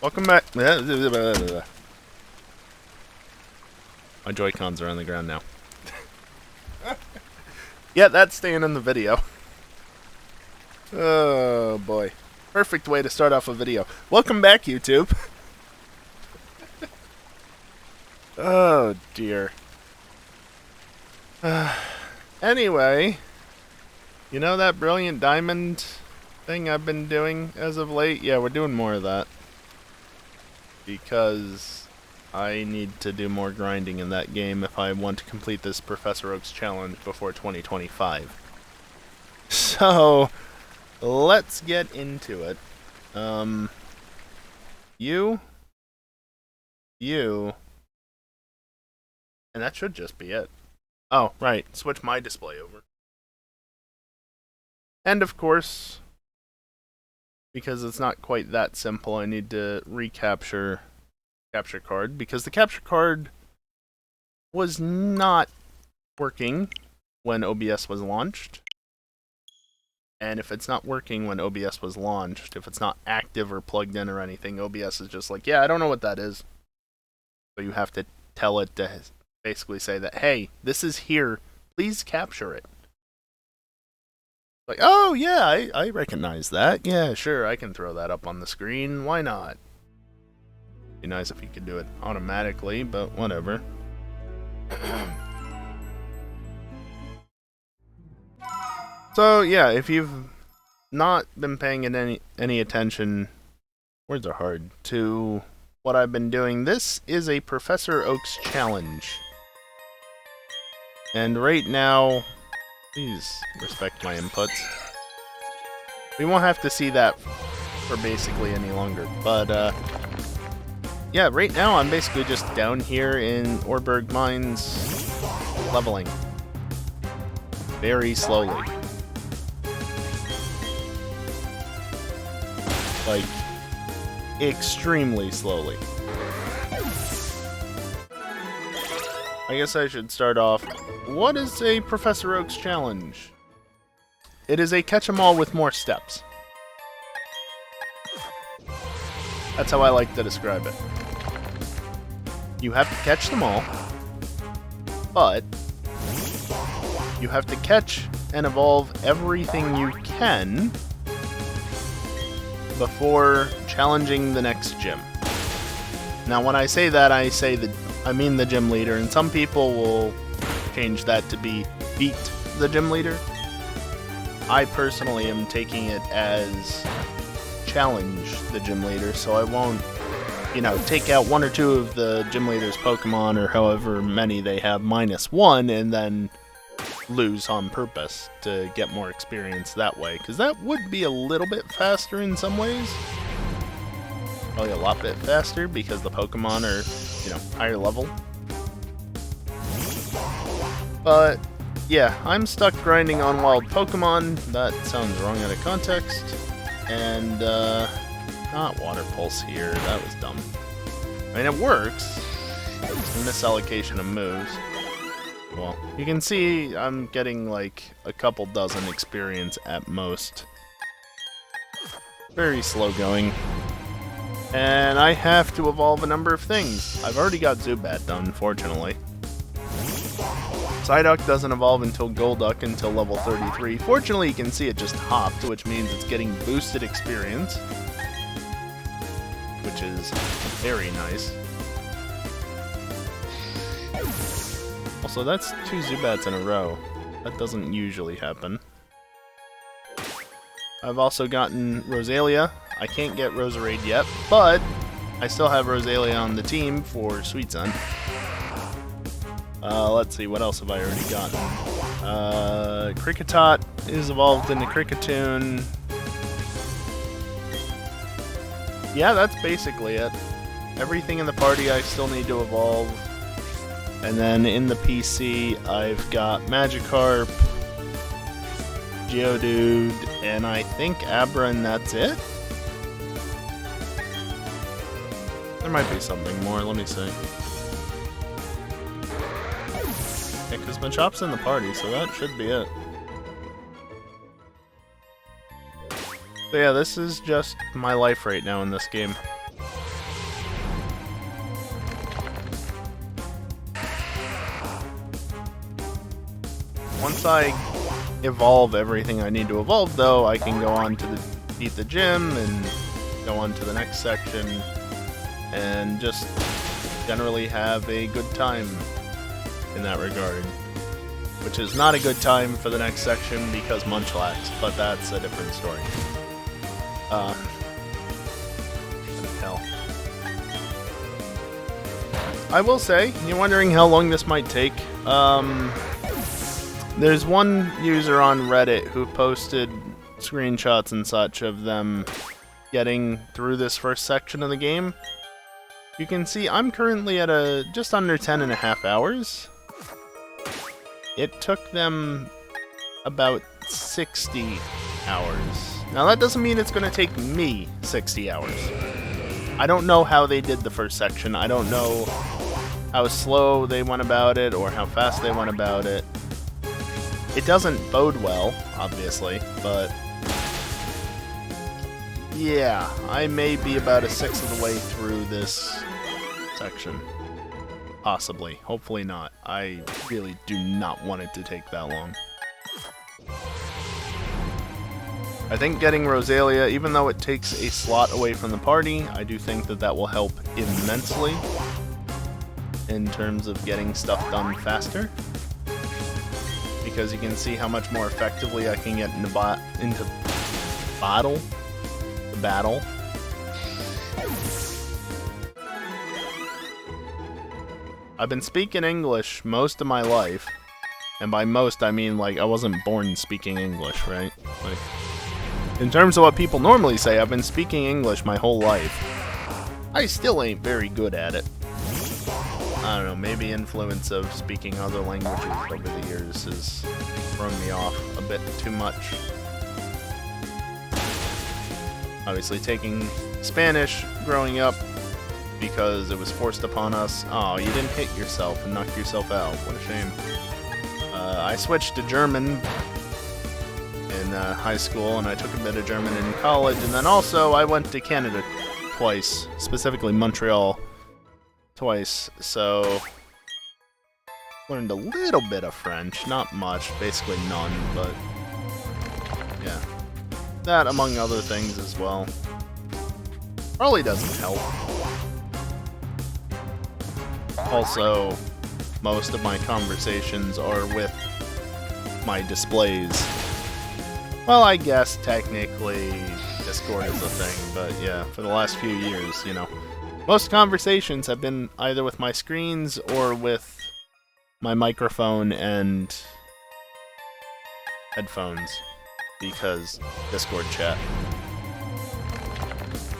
Welcome back. My Joy-Cons are on the ground now. Yeah, that's staying in the video. Oh boy. Perfect way to start off a video. Welcome back, YouTube. Oh dear. Anyway, you know that brilliant diamond thing I've been doing as of late? Yeah, we're doing more of that. Because I need to do more grinding in that game if I want to complete this Professor Oak's challenge before 2025. So, let's get into it. You, and that should just be it. Oh, right, switch my display over. And of course, because it's not quite that simple, I need to recapture capture card, because the capture card was not working when OBS was launched. And if it's not working when OBS was launched, if it's not active or plugged in or anything, OBS is just like, yeah, I don't know what that is. So you have to tell it to basically say that, hey, this is here, please capture it. Like, oh yeah, I recognize that. Yeah, sure, I can throw that up on the screen. Why not? Be nice if you could do it automatically, but whatever. So yeah, if you've not been paying any attention, words are hard, to what I've been doing, this is a Professor Oak's challenge. And right now, please respect my inputs. We won't have to see that for basically any longer, but yeah, right now I'm basically just down here in Orberg Mines, leveling. Very slowly. Like, extremely slowly. I guess I should start off. What is a Professor Oak's challenge? It is a catch-em-all with more steps. That's how I like to describe it. You have to catch them all, but you have to catch and evolve everything you can before challenging the next gym. Now when I say that, I mean the gym leader, and some people will change that to be beat the gym leader. I personally am taking it as challenge the gym leader, so I won't, you know, take out one or two of the gym leader's Pokemon, or however many they have, -1, and then lose on purpose to get more experience that way, because that would be a little bit faster in some ways. Probably a lot bit faster because the Pokemon are, you know, higher level. But yeah, I'm stuck grinding on wild Pokemon. That sounds wrong out of context. And not Water Pulse here, that was dumb. I mean, it works. It's a misallocation of moves. Well, you can see I'm getting like a couple dozen experience at most. Very slow going. And I have to evolve a number of things. I've already got Zubat done, fortunately. Psyduck doesn't evolve until Golduck until level 33. Fortunately, you can see it just hopped, which means it's getting boosted experience. Which is very nice. Also, that's 2 Zubats in a row. That doesn't usually happen. I've also gotten Rosalia. I can't get Roserade yet, but I still have Rosalia on the team for Sweet Sun. Let's see, what else have I already gotten? Kricketot is evolved into Kricketune. Yeah, that's basically it. Everything in the party I still need to evolve. And then in the PC, I've got Magikarp, Geodude, and I think Abra, and that's it? There might be something more, let me see. Yeah, because Machop's in the party, so that should be it. So yeah, this is just my life right now in this game. Once I evolve everything I need to evolve, though, I can go on to beat the gym and go on to the next section and just generally have a good time in that regard. Which is not a good time for the next section because Munchlax, but that's a different story. What the hell? I will say, you're wondering how long this might take. There's one user on Reddit who posted screenshots and such of them getting through this first section of the game. You can see I'm currently at just under 10.5 hours. It took them about 60 hours. Now that doesn't mean it's going to take me 60 hours. I don't know how they did the first section. I don't know how slow they went about it or how fast they went about it. It doesn't bode well, obviously, but yeah, I may be about a sixth of the way through this section. Possibly. Hopefully not. I really do not want it to take that long. I think getting Rosalia, even though it takes a slot away from the party, I do think that that will help immensely in terms of getting stuff done faster. Because you can see how much more effectively I can get into battle. I've been speaking English most of my life, and by most I mean like I wasn't born speaking English, right? Like, in terms of what people normally say, I've been speaking English my whole life. I still ain't very good at it. I don't know, maybe influence of speaking other languages over the years has thrown me off a bit too much. Obviously taking Spanish growing up because it was forced upon us. Oh, you didn't hit yourself and knock yourself out. What a shame. I switched to German in high school, and I took a bit of German in college, and then also I went to Canada twice, specifically Montreal twice, so learned a little bit of French, not much, basically none, but yeah. That among other things as well. Probably doesn't help. Also, most of my conversations are with my displays. Well, I guess technically Discord is a thing, but yeah, for the last few years, you know. Most conversations have been either with my screens or with my microphone and headphones, because Discord chat.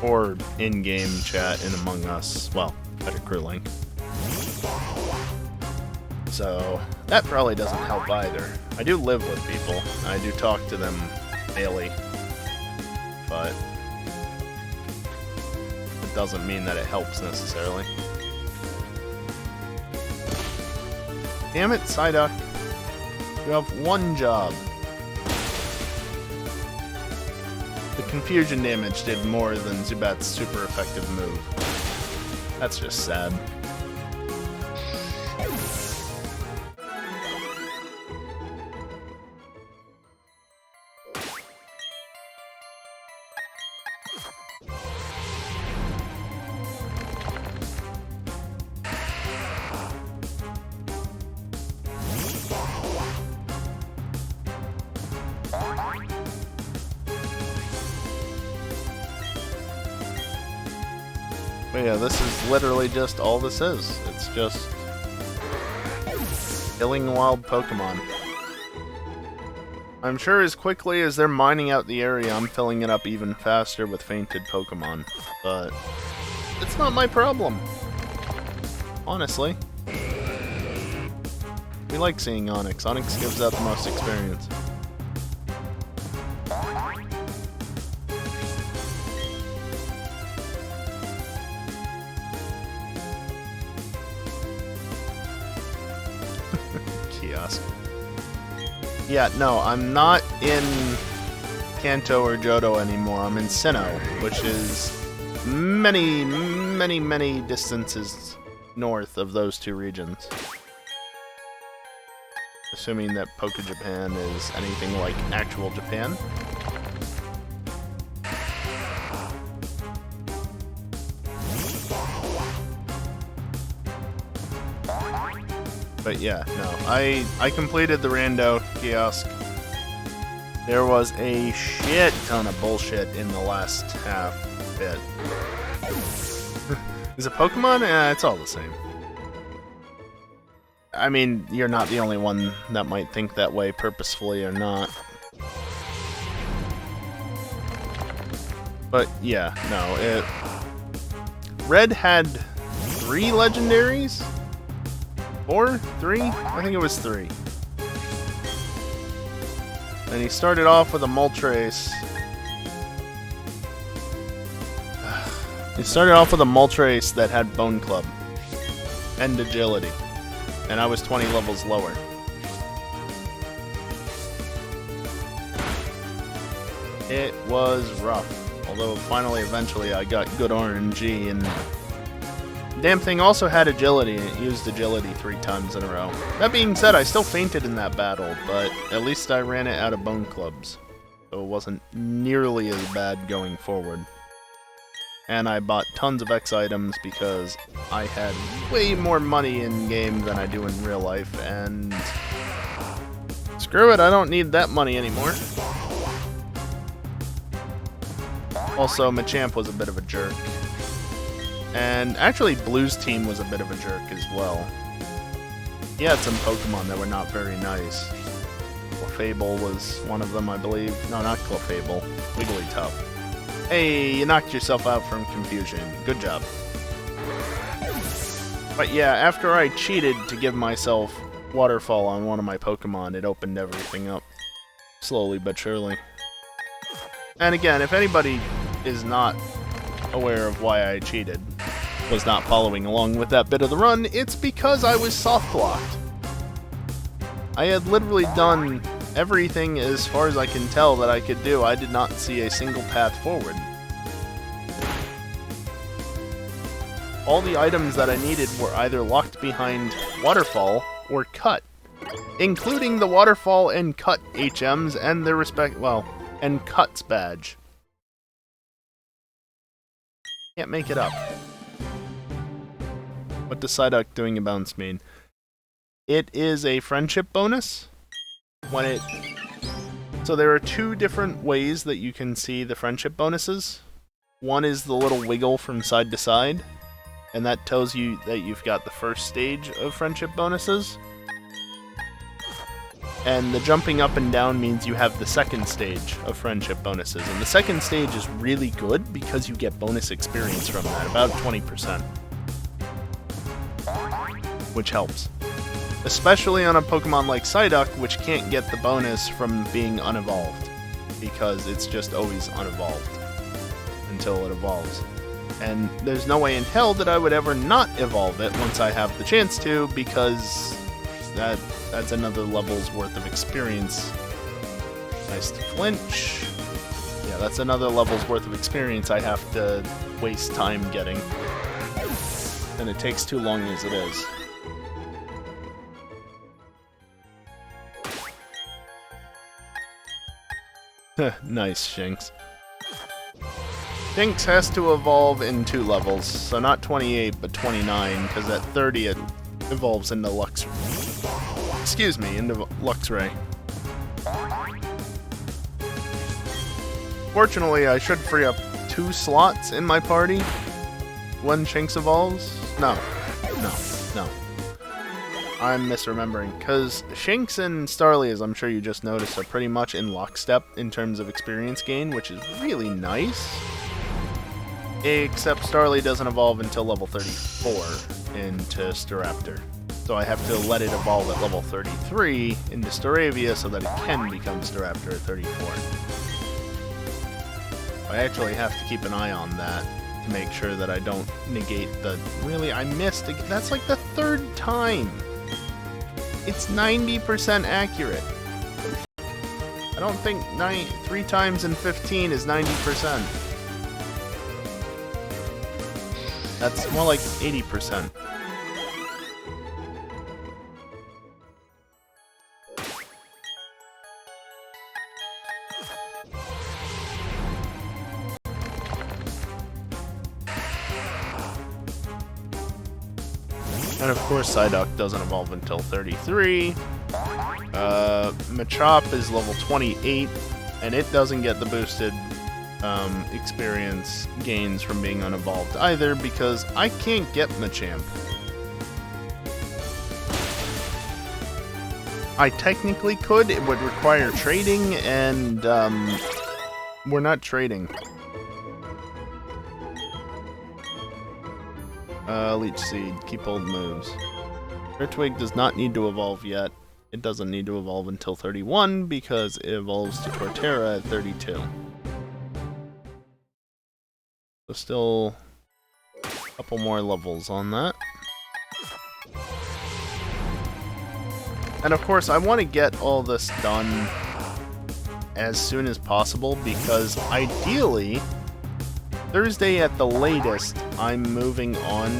Or in-game chat in Among Us, well, better crew link. So, that probably doesn't help either. I do live with people, I do talk to them daily, but it doesn't mean that it helps necessarily. Damn it, Psyduck. You have one job. The confusion damage did more than Zubat's super effective move. That's just sad. But yeah, this is literally just all this is. It's just killing wild Pokemon. I'm sure as quickly as they're mining out the area, I'm filling it up even faster with fainted Pokemon. But it's not my problem. Honestly. We like seeing Onyx. Onyx gives out the most experience. Kiosk. Yeah, no, I'm not in Kanto or Johto anymore. I'm in Sinnoh, which is many, many, many distances north of those two regions. assuming that Poke Japan is anything like actual Japan. But yeah, no, I completed the rando kiosk. There was a shit ton of bullshit in the last half bit. Is it Pokemon? It's all the same. I mean, you're not the only one that might think that way, purposefully or not. But yeah, no, Red had 3 legendaries? 4? 3? I think it was 3. And he started off with a Moltres. He started off with a Moltres that had Bone Club and Agility. And I was 20 levels lower. It was rough. Although finally, eventually, I got good RNG, and the damn thing also had Agility, and it used Agility 3 times in a row. That being said, I still fainted in that battle, but at least I ran it out of Bone Clubs. So it wasn't nearly as bad going forward. And I bought tons of X items because I had way more money in-game than I do in real life, and screw it, I don't need that money anymore. Also, Machamp was a bit of a jerk. And actually, Blue's team was a bit of a jerk as well. He had some Pokemon that were not very nice. Clefable was one of them, I believe. No, not Clefable. Wigglytuff. Hey, you knocked yourself out from confusion. Good job. But yeah, after I cheated to give myself Waterfall on one of my Pokemon, it opened everything up. Slowly but surely. And again, if anybody is not aware of why I cheated, was not following along with that bit of the run, it's because I was soft-locked. I had literally done everything as far as I can tell that I could do. I did not see a single path forward. All the items that I needed were either locked behind Waterfall or Cut, including the Waterfall and Cut HMs and their and Cut's badge. Can't make it up. What does Psyduck doing a bounce mean? It is a friendship bonus. So there are 2 different ways that you can see the friendship bonuses. One is the little wiggle from side to side, and that tells you that you've got the first stage of friendship bonuses. And the jumping up and down means you have the second stage of friendship bonuses. And the second stage is really good because you get bonus experience from that, about 20%. Which helps. Especially on a Pokemon like Psyduck, which can't get the bonus from being unevolved. Because it's just always unevolved. Until it evolves. And there's no way in hell that I would ever not evolve it once I have the chance to, because that's another level's worth of experience. Nice to flinch. Yeah, that's another level's worth of experience I have to waste time getting. And it takes too long as it is. Nice, Shinx. Shinx has to evolve in 2 levels, so not 28, but 29, because at 30 it evolves into Luxray. Excuse me, into Luxray. Fortunately, I should free up 2 slots in my party when Shinx evolves. No. I'm misremembering, because Shinx and Starly, as I'm sure you just noticed, are pretty much in lockstep in terms of experience gain, which is really nice. Except Starly doesn't evolve until level 34 into Staraptor. So I have to let it evolve at level 33 into Staravia so that it can become Staraptor at 34. I actually have to keep an eye on that to make sure that I don't negate the... Really, I missed... That's like the 3rd time! It's 90% accurate. I don't think 3 times in 15 is 90%. That's more like 80%. And of course, Psyduck doesn't evolve until 33. Machop is level 28, and it doesn't get the boosted experience gains from being unevolved either, because I can't get Machamp. I technically could, it would require trading, and we're not trading. Leech Seed, keep old moves. Turtwig does not need to evolve yet. It doesn't need to evolve until 31 because it evolves to Torterra at 32. So still a couple more levels on that. And of course, I want to get all this done as soon as possible because ideally, Thursday at the latest, I'm moving on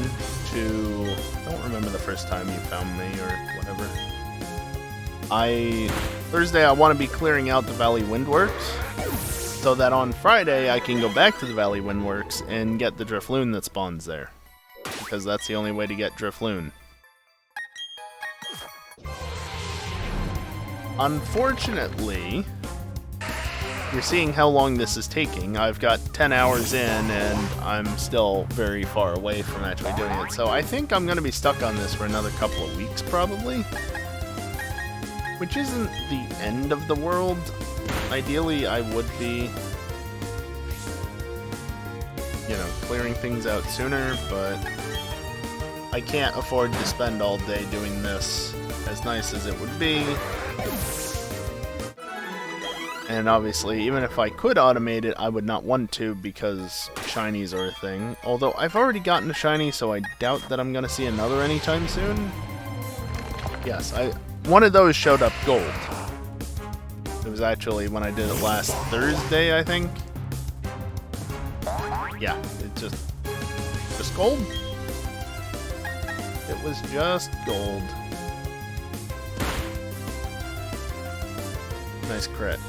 to... I don't remember the first time you found me or whatever. Thursday I want to be clearing out the Valley Windworks so that on Friday I can go back to the Valley Windworks and get the Drifloon that spawns there. Because that's the only way to get Drifloon. Unfortunately, you're seeing how long this is taking. I've got 10 hours in and I'm still very far away from actually doing it. So I think I'm going to be stuck on this for another couple of weeks probably. Which isn't the end of the world. Ideally, I would be, you know, clearing things out sooner, but I can't afford to spend all day doing this, as nice as it would be. And obviously, even if I could automate it, I would not want to because shinies are a thing. Although, I've already gotten a shiny, so I doubt that I'm going to see another anytime soon. Yes, one of those showed up gold. It was actually when I did it last Thursday, I think. Yeah, it just gold. It was just gold. Nice crit.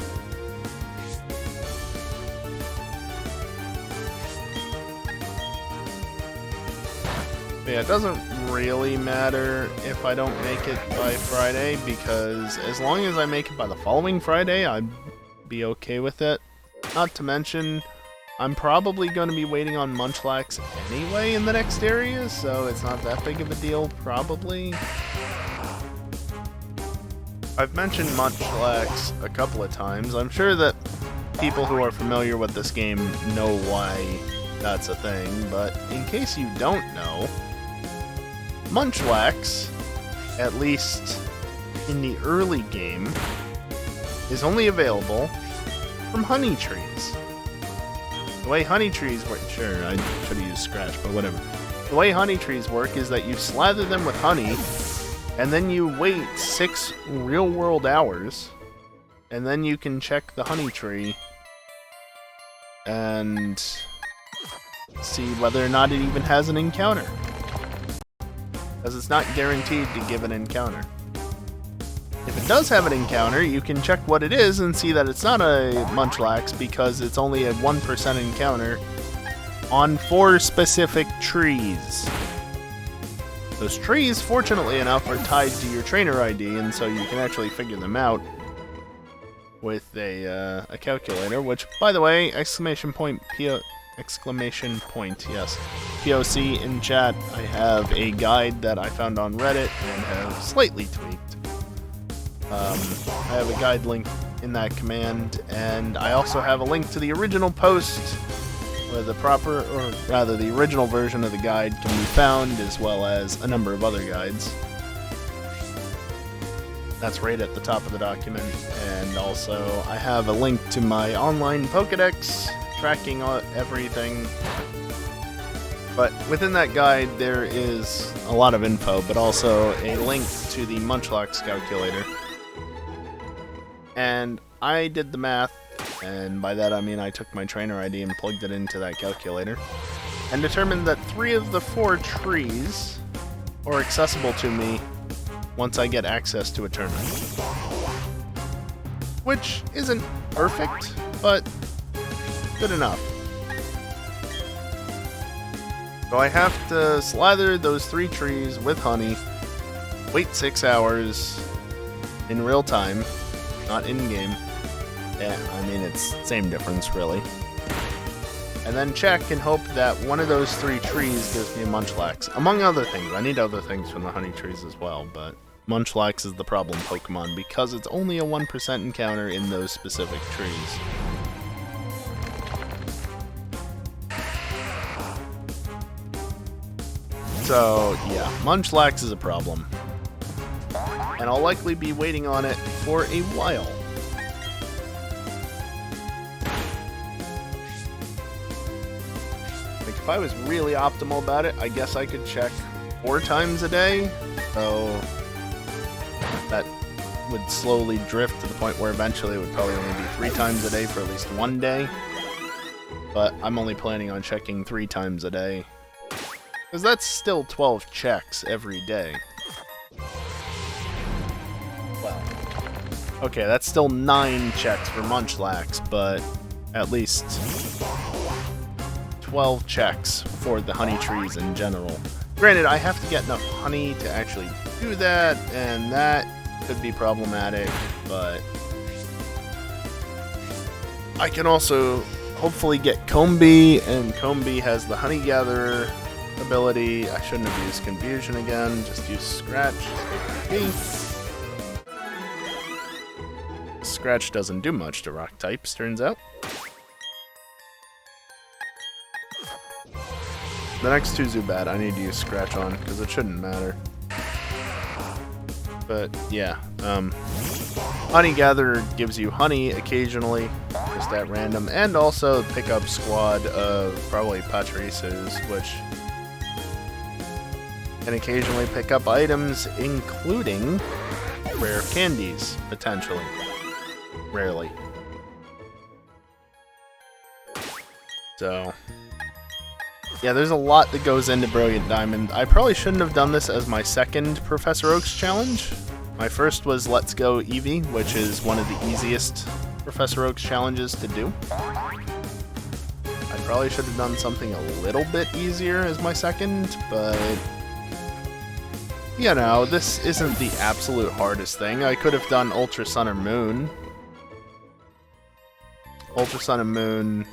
But yeah, it doesn't really matter if I don't make it by Friday, because as long as I make it by the following Friday, I'd be okay with it. Not to mention, I'm probably going to be waiting on Munchlax anyway in the next area, so it's not that big of a deal, probably. I've mentioned Munchlax a couple of times. I'm sure that people who are familiar with this game know why that's a thing, but in case you don't know, Munchlax, at least in the early game, is only available from honey trees. The way honey trees work, sure, I should have used Scratch, but whatever. The way honey trees work is that you slather them with honey, and then you wait 6 real-world hours, and then you can check the honey tree and see whether or not it even has an encounter. Because it's not guaranteed to give an encounter. If it does have an encounter, you can check what it is and see that it's not a Munchlax because it's only a 1% encounter on 4 specific trees. Those trees, fortunately enough, are tied to your trainer ID, and so you can actually figure them out with a calculator, which, by the way, exclamation point, yes, POC in chat. I have a guide that I found on Reddit and have slightly tweaked. I have a guide link in that command, and I also have a link to the original post where the original version of the guide can be found, as well as a number of other guides. That's right at the top of the document, and also I have a link to my online Pokédex tracking everything. But within that guide there is a lot of info, but also a link to the Munchlax calculator. And I did the math, and by that I mean I took my trainer ID and plugged it into that calculator, and determined that 3 of the 4 trees are accessible to me once I get access to a tournament. Which isn't perfect, but good enough. So I have to slather those 3 trees with honey, wait 6 hours in real time, not in-game. Yeah, I mean, it's same difference, really. And then check and hope that one of those 3 trees gives me a Munchlax. Among other things. I need other things from the honey trees as well, but Munchlax is the problem Pokemon because it's only a 1% encounter in those specific trees. So, yeah, Munchlax is a problem. And I'll likely be waiting on it for a while. Like, if I was really optimal about it, I guess I could check 4 times a day. So that would slowly drift to the point where eventually it would probably only be 3 times a day for at least 1 day. But I'm only planning on checking 3 times a day. Because that's still 12 checks every day. Well, okay, that's still 9 checks for Munchlax, but at least 12 checks for the honey trees in general. Granted, I have to get enough honey to actually do that, and that could be problematic, but I can also hopefully get Combee, and Combee has the honey gatherer ability. I shouldn't have used Confusion again, just use Scratch. Scratch doesn't do much to rock types, turns out. The next 2 Zubat I need to use Scratch on, because it shouldn't matter. But, yeah, Honey Gatherer gives you honey occasionally, just at random, and also pickup squad of probably Patrices, which can occasionally pick up items, including rare candies, potentially. Rarely. So, yeah, there's a lot that goes into Brilliant Diamond. I probably shouldn't have done this as my second Professor Oak's challenge. My first was Let's Go Eevee, which is one of the easiest Professor Oak's challenges to do. I probably should have done something a little bit easier as my second, but you know, this isn't the absolute hardest thing. I could have done Ultra Sun or Moon. Ultra Sun and Moon,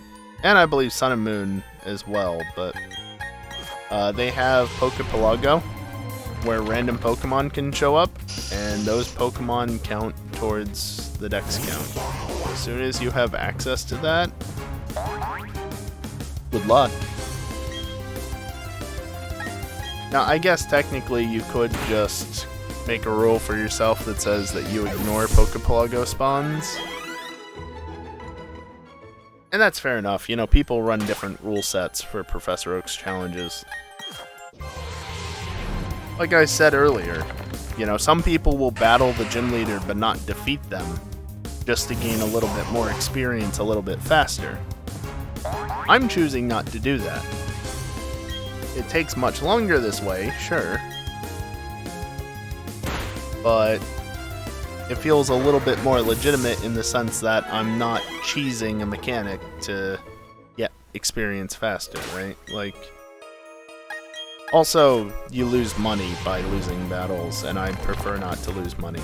and I believe Sun and Moon as well, but they have Pokepelago, where random Pokemon can show up, and those Pokemon count towards the Dex count. As soon as you have access to that, good luck. Now, I guess technically you could just make a rule for yourself that says that you ignore Pokepelago spawns. And that's fair enough. You know, people run different rule sets for Professor Oak's challenges. Like I said earlier, you know, some people will battle the gym leader but not defeat them, just to gain a little bit more experience a little bit faster. I'm choosing not to do that. It takes much longer this way, sure, but it feels a little bit more legitimate in the sense that I'm not cheesing a mechanic to get experience faster, right? Like, also, you lose money by losing battles, and I prefer not to lose money.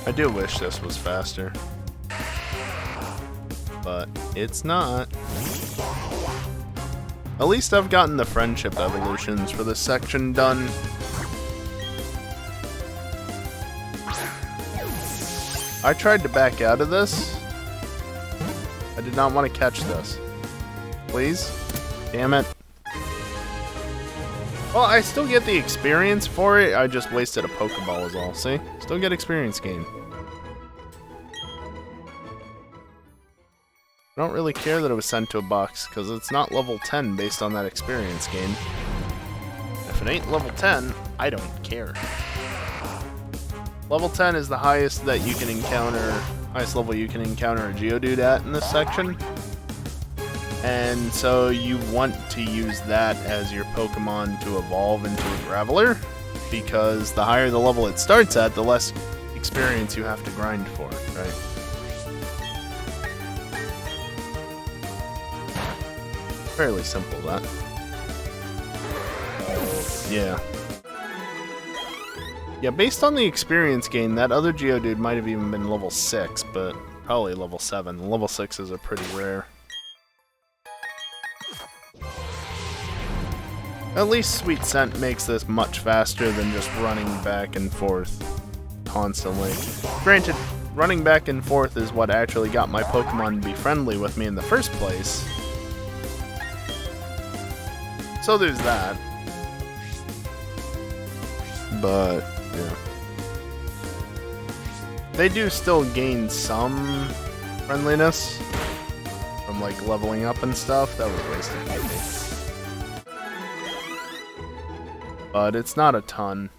I do wish this was faster, but it's not. At least I've gotten the friendship evolutions for this section done. I tried to back out of this. I did not want to catch this. Please? Damn it. Well, I still get the experience for it, I just wasted a Pokeball is all, see? Still get experience gain. I don't really care that it was sent to a box, because it's not level 10 based on that experience gain. if it ain't level 10, I don't care. Level 10 is the highest that you can encounter, highest level you can encounter a Geodude at in this section. And so you want to use that as your Pokemon to evolve into a Graveler, because the higher the level it starts at, the less experience you have to grind for, right? Fairly simple, that. Yeah. Yeah, based on the experience gain, that other Geodude might have even been level 6, but probably level 7. Level 6s are pretty rare. At least Sweet Scent makes this much faster than just running back and forth constantly. Granted, running back and forth is what actually got my Pokemon to be friendly with me in the first place. So there's that. But, yeah. They do still gain some friendliness from, like, leveling up and stuff. That was wasted by me. But it's not a ton.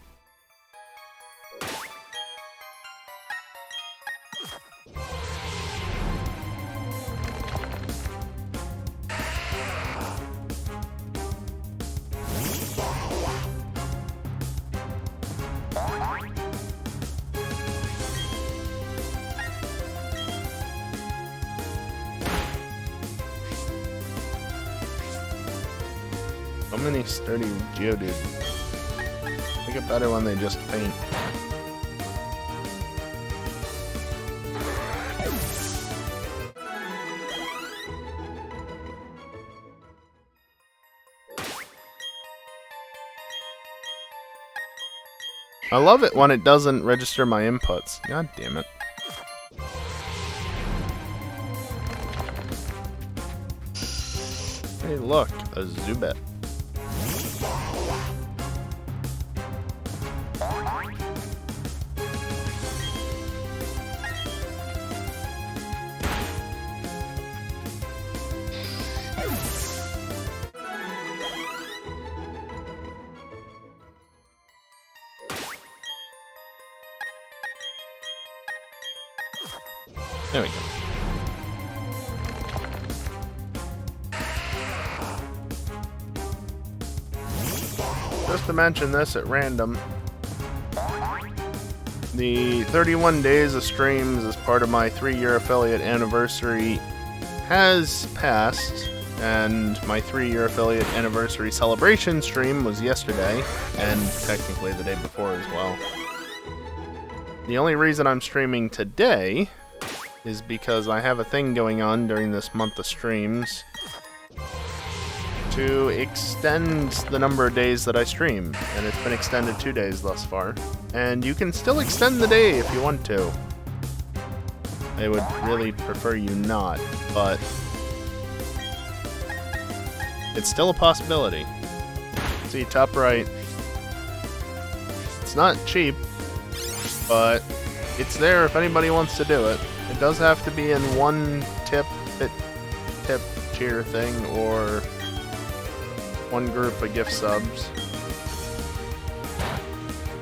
So many sturdy Geodude. Make it better when they just faint. I love it when it doesn't register my inputs. God damn it. Hey look, a Zubat. There we go. Just to mention this at random, the 31 days of streams as part of my 3-year affiliate anniversary has passed, and my 3-year affiliate anniversary celebration stream was yesterday, and technically the day before as well. The only reason I'm streaming today is because I have a thing going on during this month of streams to extend the number of days that I stream, and it's been extended 2 days thus far. And you can still extend the day if you want to. I would really prefer you not, but it's still a possibility. See, top right. It's not cheap, but it's there if anybody wants to do it. It does have to be in one tip tier thing, or one group of gift subs.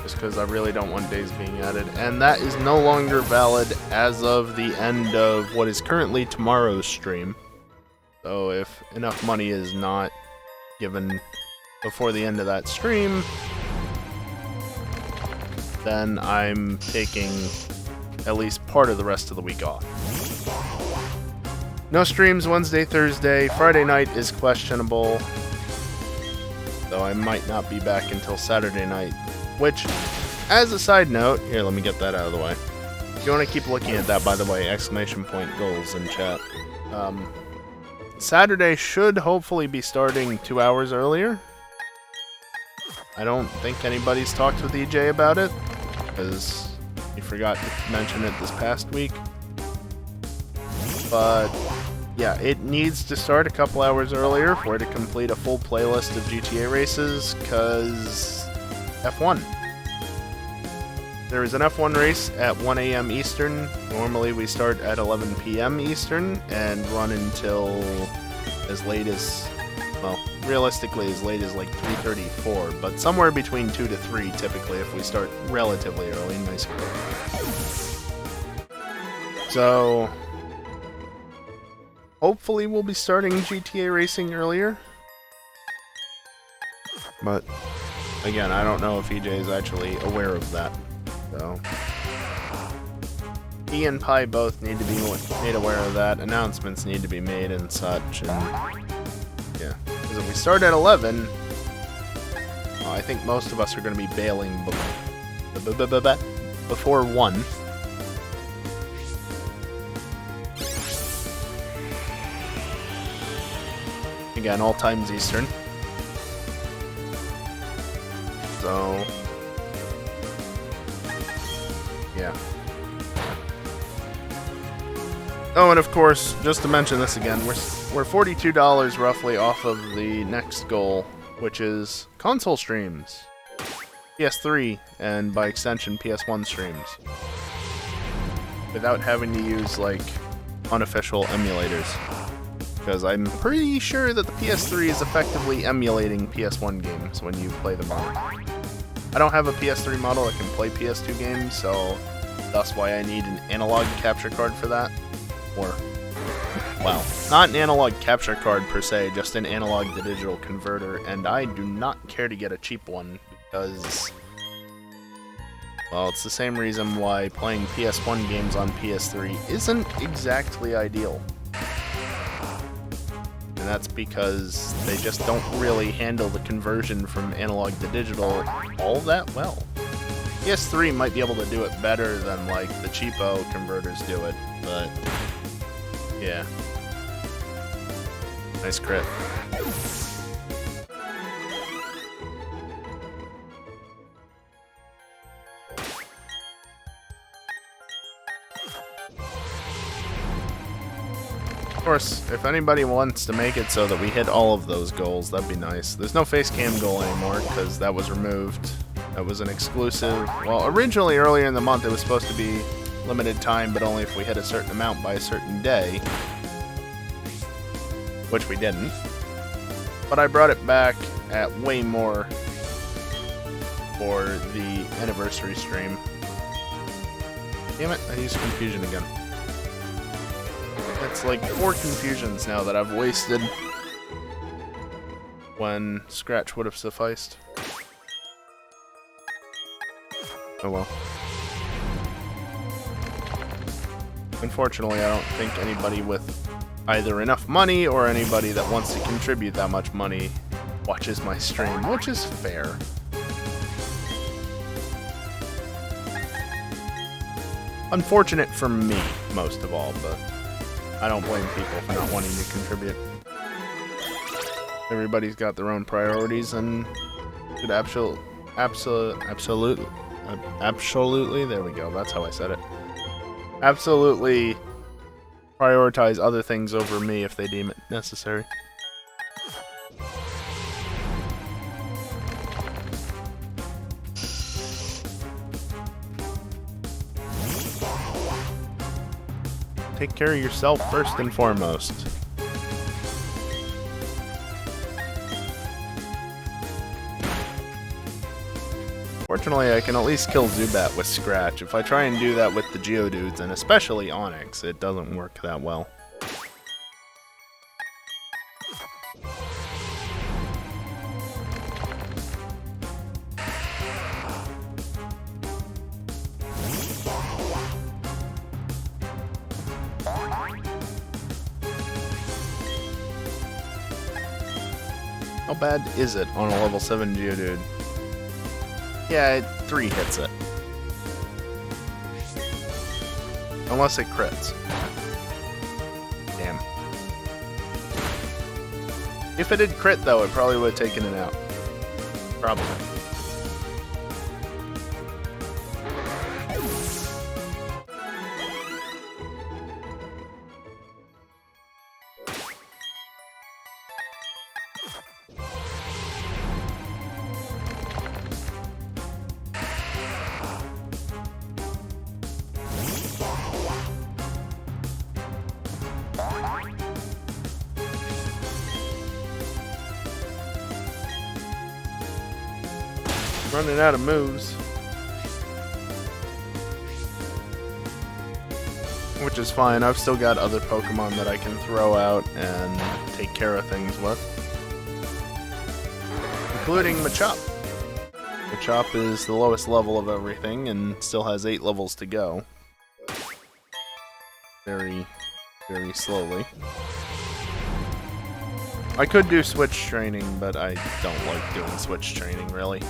Just because I really don't want days being added. And that is no longer valid as of the end of what is currently tomorrow's stream. So if enough money is not given before the end of that stream, then I'm taking at least part of the rest of the week off. No streams Wednesday, Thursday. Friday night is questionable, though I might not be back until Saturday night. Which, as a side note, here, let me get that out of the way. If you want to keep looking at that, by the way, exclamation point goals in chat. Saturday should hopefully be starting 2 hours earlier. I don't think anybody's talked with EJ about it, because he forgot to mention it this past week. But yeah, it needs to start a couple hours earlier for it to complete a full playlist of GTA races, because F1. There is an F1 race at 1 AM Eastern. Normally we start at 11 PM Eastern and run until as late as, well, realistically as late as like 3:34, but somewhere between 2 to 3 typically if we start relatively early in high school. So hopefully we'll be starting GTA racing earlier. But again, I don't know if EJ is actually aware of that. So he and Pi both need to be made aware of that. Announcements need to be made and such. And yeah, because if we start at 11, well, I think most of us are going to be bailing before 1. Again, all times Eastern. So yeah. Oh, and of course, just to mention this again, we're $42 roughly off of the next goal, which is console streams. PS3, and by extension, PS1 streams. Without having to use, like, unofficial emulators. Because I'm pretty sure that the PS3 is effectively emulating PS1 games when you play them on it. I don't have a PS3 model that can play PS2 games, so that's why I need an analog capture card for that. Or, well, not an analog capture card per se, just an analog to digital converter, and I do not care to get a cheap one because, well, it's the same reason why playing PS1 games on PS3 isn't exactly ideal. And that's because they just don't really handle the conversion from analog to digital all that well. PS3 might be able to do it better than, like, the cheapo converters do it, but yeah. Nice crit. Of course, if anybody wants to make it so that we hit all of those goals, that'd be nice. There's no face cam goal anymore, because that was removed. That was an exclusive. Well, originally, earlier in the month, it was supposed to be limited time, but only if we hit a certain amount by a certain day. Which we didn't. But I brought it back at way more for the anniversary stream. Damn it, I used confusion again. It's like 4 confusions now that I've wasted when Scratch would have sufficed. Oh well. Unfortunately, I don't think anybody with either enough money or anybody that wants to contribute that much money watches my stream, which is fair. Unfortunate for me, most of all, but I don't blame people for not wanting to contribute. Everybody's got their own priorities and should absolutely, there we go, that's how I said it. Absolutely prioritize other things over me if they deem it necessary. Take care of yourself first and foremost. Fortunately, I can at least kill Zubat with Scratch. If I try and do that with the Geodudes, and especially Onix, it doesn't work that well. How bad is it on a level 7 Geodude? Yeah, 3 hits it. Unless it crits. Damn. If it did crit, though, it probably would have taken it out. Probably. Running out of moves. Which is fine, I've still got other Pokemon that I can throw out and take care of things with. Including Machop. Machop is the lowest level of everything and still has 8 levels to go. Very, very slowly. I could do switch training, but I don't like doing switch training, really.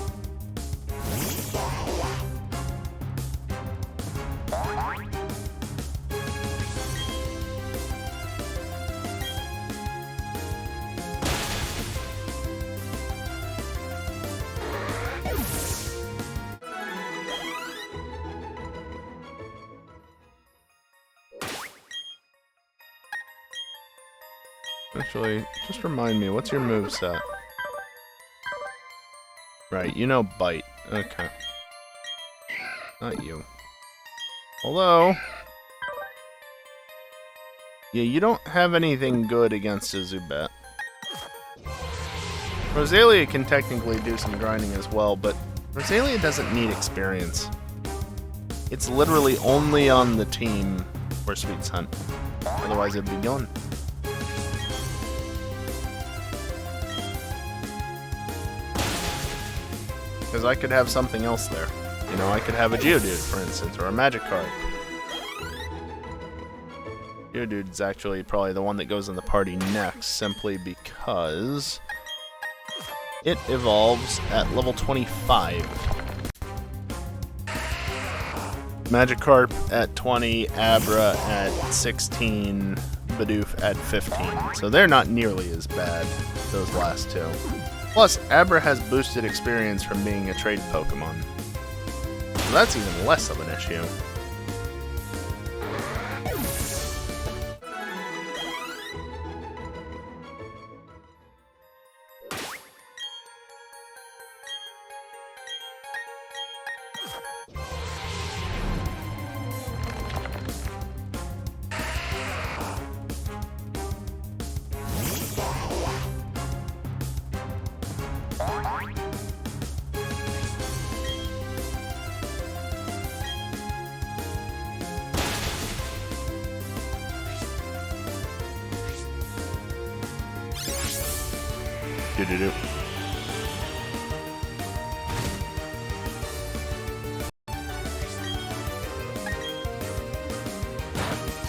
Actually, just remind me, what's your moveset? Right, you know Bite. Okay. Not you. Although... yeah, you don't have anything good against a Zubat. Rosalia can technically do some grinding as well, but Rosalia doesn't need experience. It's literally only on the team for Sweet's Hunt. Otherwise it'd be gone. Because I could have something else there. You know, I could have a Geodude, for instance, or a Magikarp. Geodude's actually probably the one that goes in the party next, simply because it evolves at level 25. Magikarp at 20, Abra at 16, Bidoof at 15. So they're not nearly as bad, those last two. Plus, Abra has boosted experience from being a trade Pokemon. So that's even less of an issue. Do-do-do.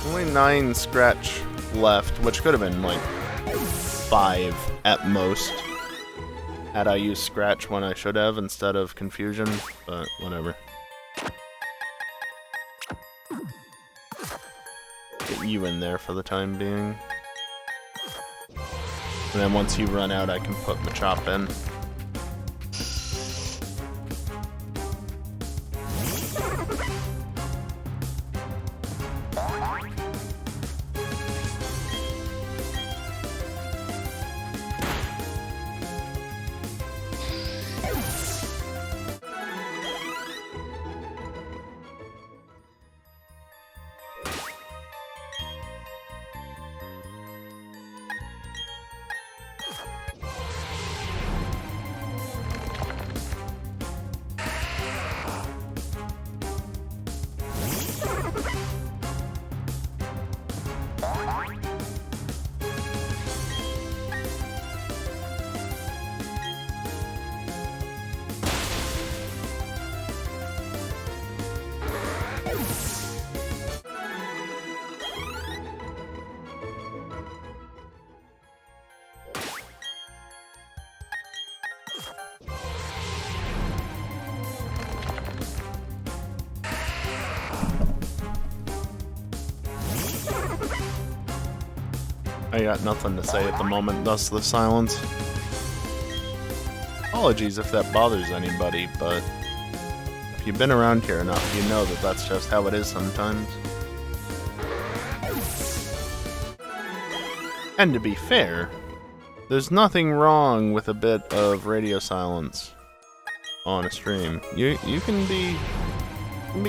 Only 9 scratch left, which could have been like 5 at most. Had I used scratch when I should have instead of confusion, but whatever. Get you in there for the time being. And then once you run out, I can put Machop in. I got nothing to say at the moment, thus the silence. Apologies if that bothers anybody, but if you've been around here enough, you know that that's just how it is sometimes. And to be fair, there's nothing wrong with a bit of radio silence on a stream. You can be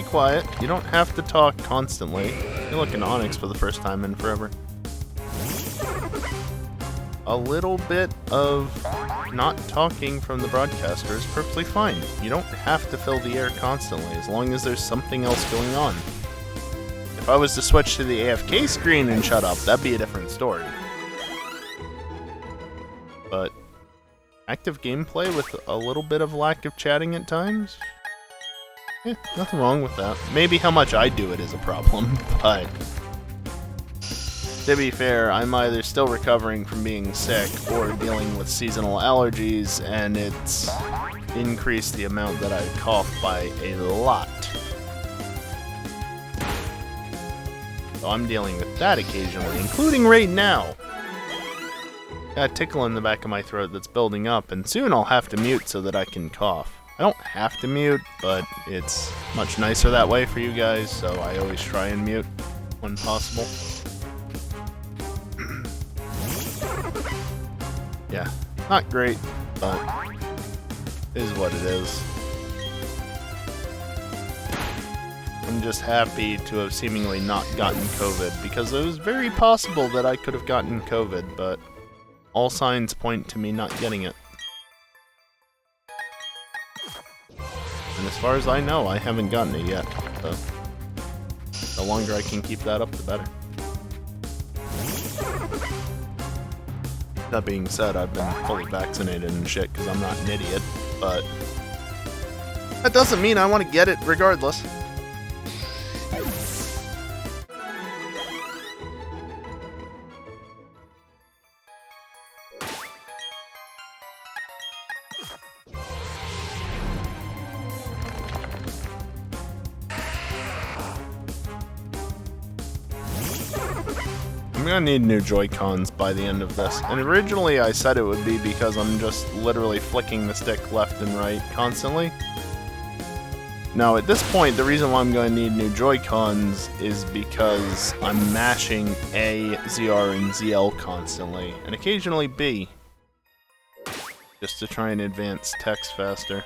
quiet. You don't have to talk constantly. You're looking at Onyx for the first time in forever. A little bit of not talking from the broadcaster is perfectly fine. You don't have to fill the air constantly, as long as there's something else going on. If I was to switch to the AFK screen and shut up, that'd be a different story. But active gameplay with a little bit of lack of chatting at times? Nothing wrong with that. Maybe how much I do it is a problem, but to be fair, I'm either still recovering from being sick or dealing with seasonal allergies, and it's increased the amount that I cough by a lot. So I'm dealing with that occasionally, including right now. Got a tickle in the back of my throat that's building up, and soon I'll have to mute so that I can cough. I don't have to mute, but it's much nicer that way for you guys, so I always try and mute when possible. Yeah, not great, but it is what it is. I'm just happy to have seemingly not gotten COVID, because it was very possible that I could have gotten COVID, but all signs point to me not getting it. And as far as I know, I haven't gotten it yet, so the longer I can keep that up, the better. That being said, I've been fully vaccinated and shit because I'm not an idiot, but that doesn't mean I want to get it regardless. I'm gonna need new Joy-Cons by the end of this. And originally I said it would be because I'm just literally flicking the stick left and right constantly. Now at this point, the reason why I'm going to need new Joy-Cons is because I'm mashing A, ZR, and ZL constantly, and occasionally B, just to try and advance text faster.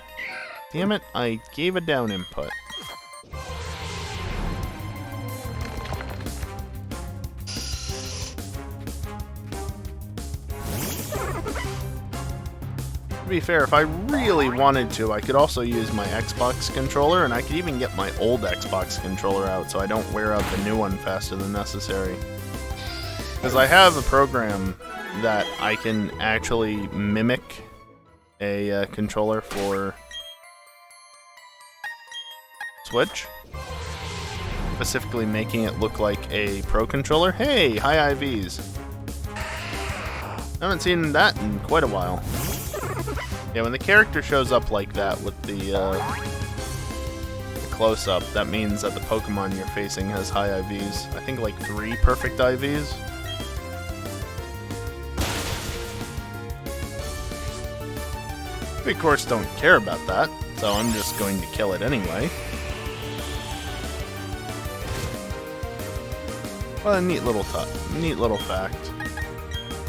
Damn it, I gave a down input. To be fair, if I really wanted to, I could also use my Xbox controller, and I could even get my old Xbox controller out so I don't wear out the new one faster than necessary. Because I have a program that I can actually mimic a controller for Switch, specifically making it look like a Pro controller. Hey, hi IVs. I haven't seen that in quite a while. Yeah, when the character shows up like that with the close-up, that means that the Pokémon you're facing has high IVs. I think like 3 perfect IVs. We of course don't care about that, so I'm just going to kill it anyway. Well, a neat little fact.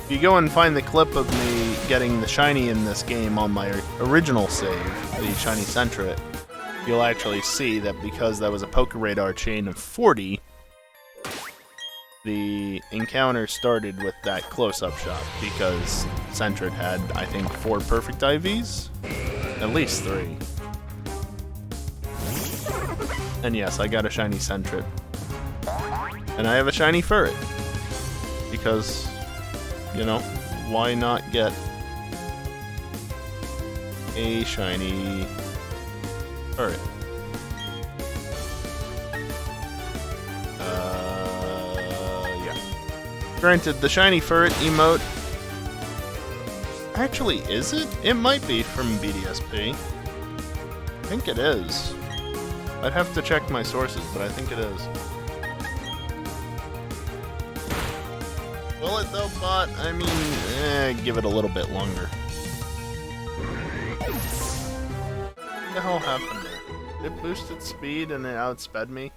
If you go and find the clip of me getting the shiny in this game on my original save, the shiny Centret, you'll actually see that because that was a Pokeradar chain of 40, the encounter started with that close-up shot, because Centret had, I think, 4 perfect IVs? At least 3. And yes, I got a shiny Centret. And I have a shiny Ferret. Because, you know, why not get a shiny Ferret? Yeah. Granted, the shiny Ferret emote... Actually, is it? It might be from BDSP. I think it is. I'd have to check my sources, but I think it is. Will it though, bot? I mean, give it a little bit longer. What the hell happened there? It boosted speed and it outsped me?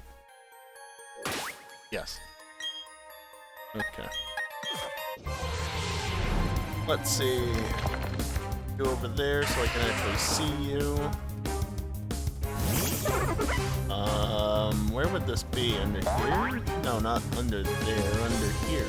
Yes. Okay. Let's see. Go over there so I can actually see you. Where would this be? Under here? No, not under there. Under here.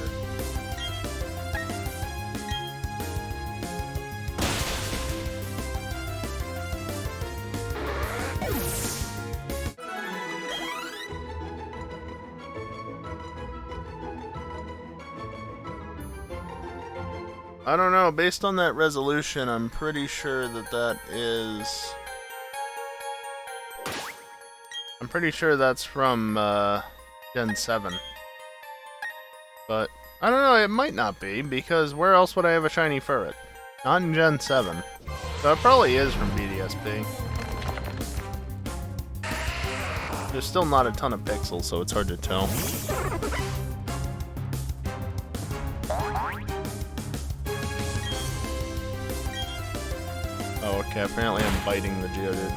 I don't know, based on that resolution, I'm pretty sure that is... I'm pretty sure that's from, Gen 7. But, I don't know, it might not be, because where else would I have a shiny Furret? Not in Gen 7. So it probably is from BDSP. There's still not a ton of pixels, so it's hard to tell. Oh, okay, apparently I'm biting the Geodude.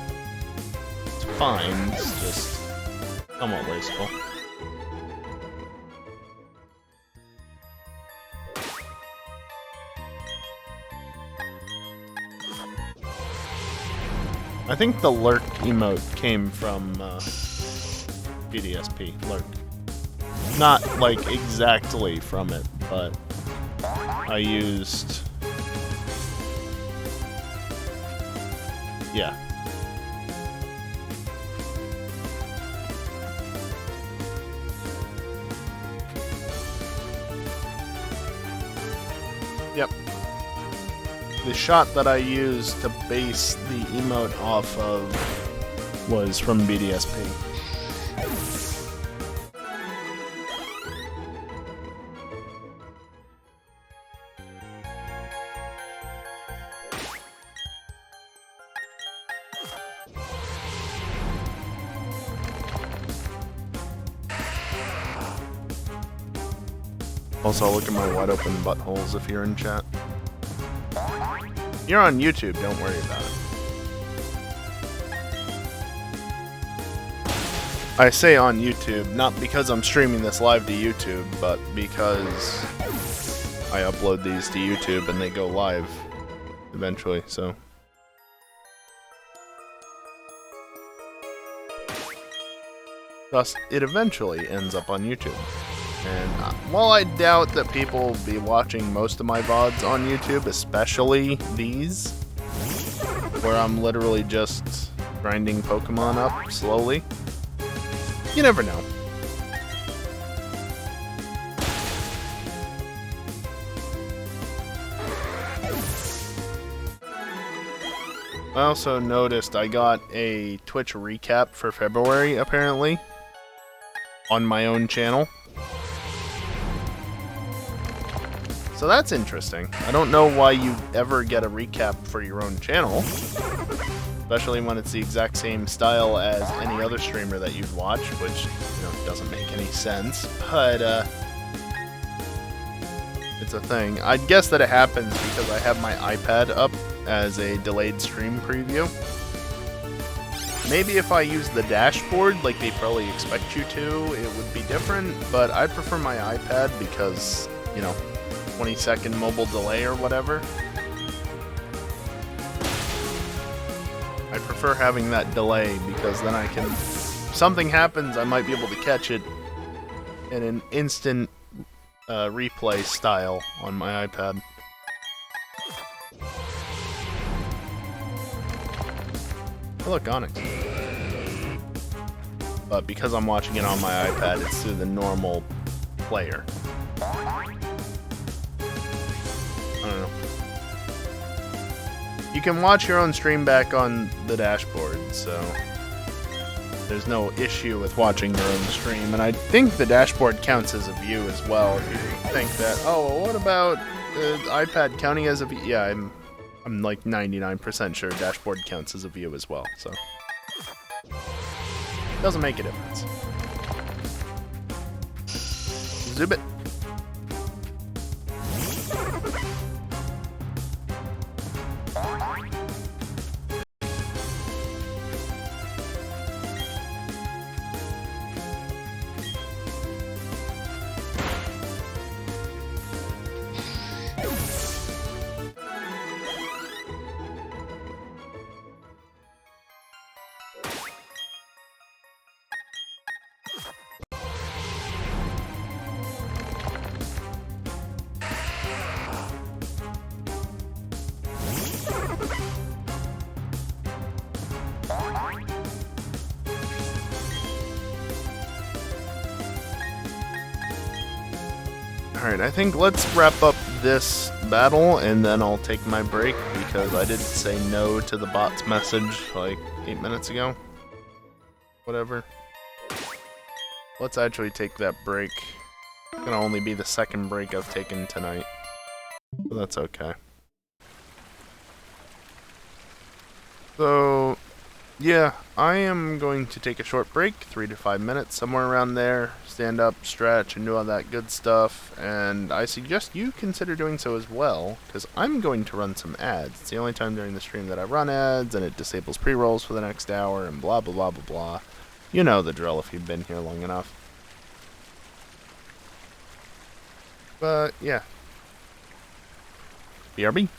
It's fine, it's just somewhat wasteful. I think the Lurk emote came from BDSP, Lurk. Not, like, exactly from it, but I used... Yeah. Yep. The shot that I used to base the emote off of was from BDSP. Also, look at my wide open buttholes if you're in chat. You're on YouTube, don't worry about it. I say on YouTube, not because I'm streaming this live to YouTube, but because I upload these to YouTube and they go live eventually, so. Thus, it eventually ends up on YouTube. And while I doubt that people will be watching most of my VODs on YouTube, especially these, where I'm literally just grinding Pokemon up slowly, you never know. I also noticed I got a Twitch recap for February, apparently, on my own channel. So that's interesting. I don't know why you ever get a recap for your own channel, especially when it's the exact same style as any other streamer that you'd watch, which, you know, doesn't make any sense, but it's a thing. I'd guess that it happens because I have my iPad up as a delayed stream preview. Maybe if I use the dashboard like they probably expect you to, it would be different, but I prefer my iPad because, you know, 20-second mobile delay or whatever. I prefer having that delay because then I can, if something happens, I might be able to catch it in an instant replay style on my iPad. Oh, look, Onyx. But because I'm watching it on my iPad, it's through the normal player. I don't know. You can watch your own stream back on the dashboard, so there's no issue with watching your own stream. And I think the dashboard counts as a view as well. If you think that, oh, well, what about the iPad counting as a view? Yeah, I'm like 99% sure dashboard counts as a view as well, so doesn't make a difference. Zubit. Alright, I think let's wrap up this battle, and then I'll take my break because I did say no to the bot's message like 8 minutes ago. Whatever. Let's actually take that break. It's gonna only be the second break I've taken tonight. But that's okay. So, yeah, I am going to take a short break, 3 to 5 minutes, somewhere around there. Stand up, stretch, and do all that good stuff. And I suggest you consider doing so as well, because I'm going to run some ads. It's the only time during the stream that I run ads, and it disables pre-rolls for the next hour, and blah blah blah blah blah. You know the drill if you've been here long enough. But, yeah. BRB.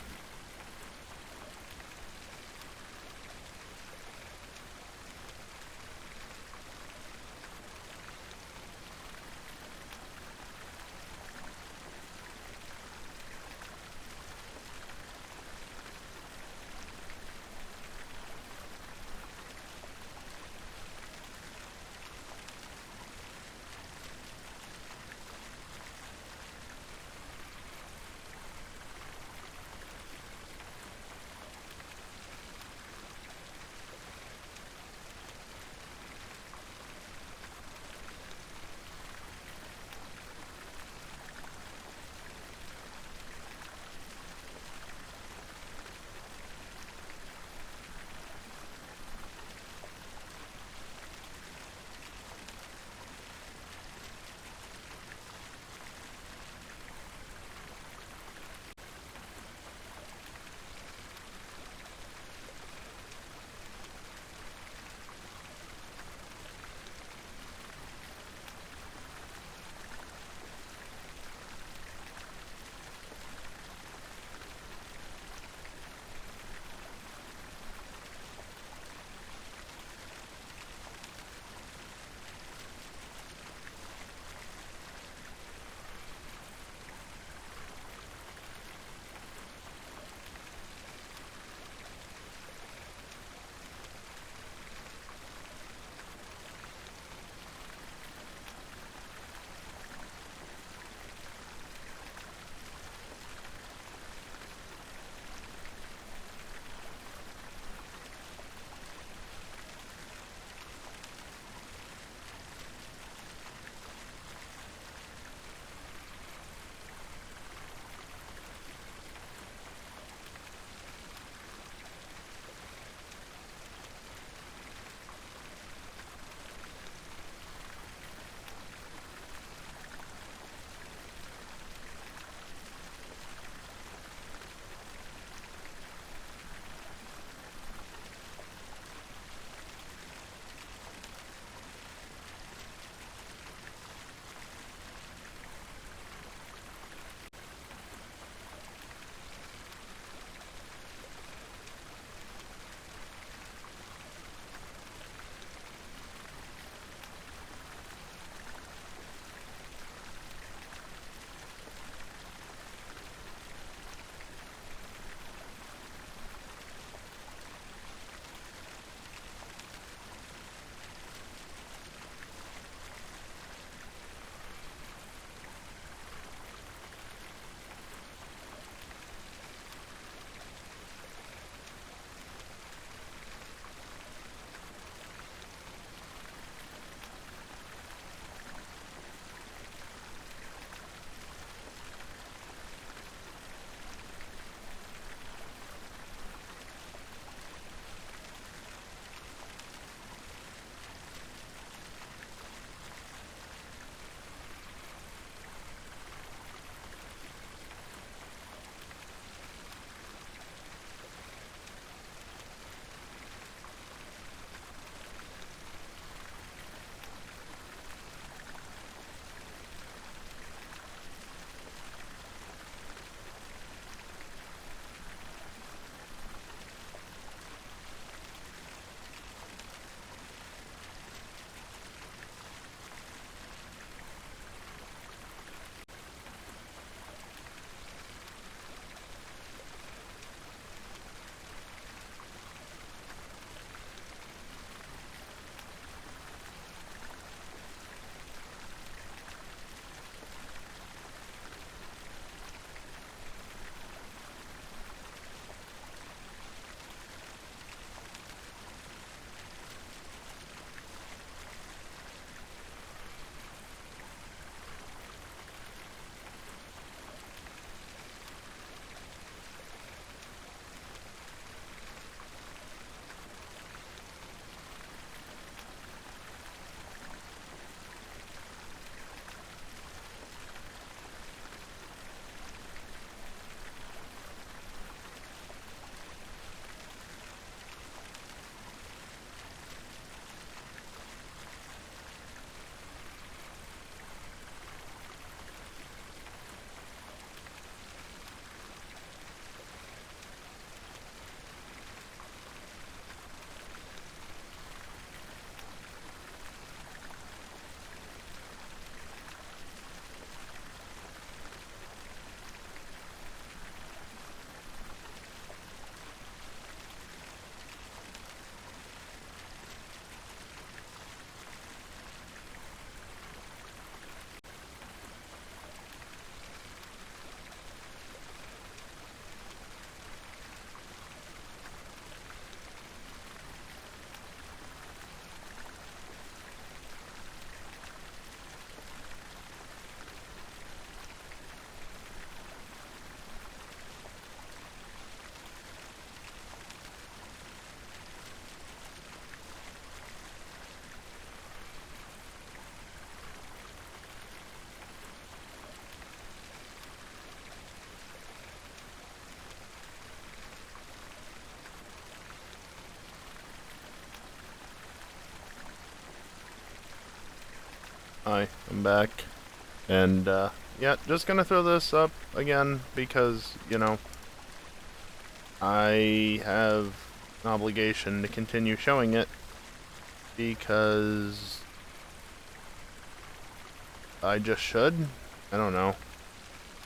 Hi, I'm back. And, yeah, just gonna throw this up again because, you know, I have an obligation to continue showing it because I just should. I don't know.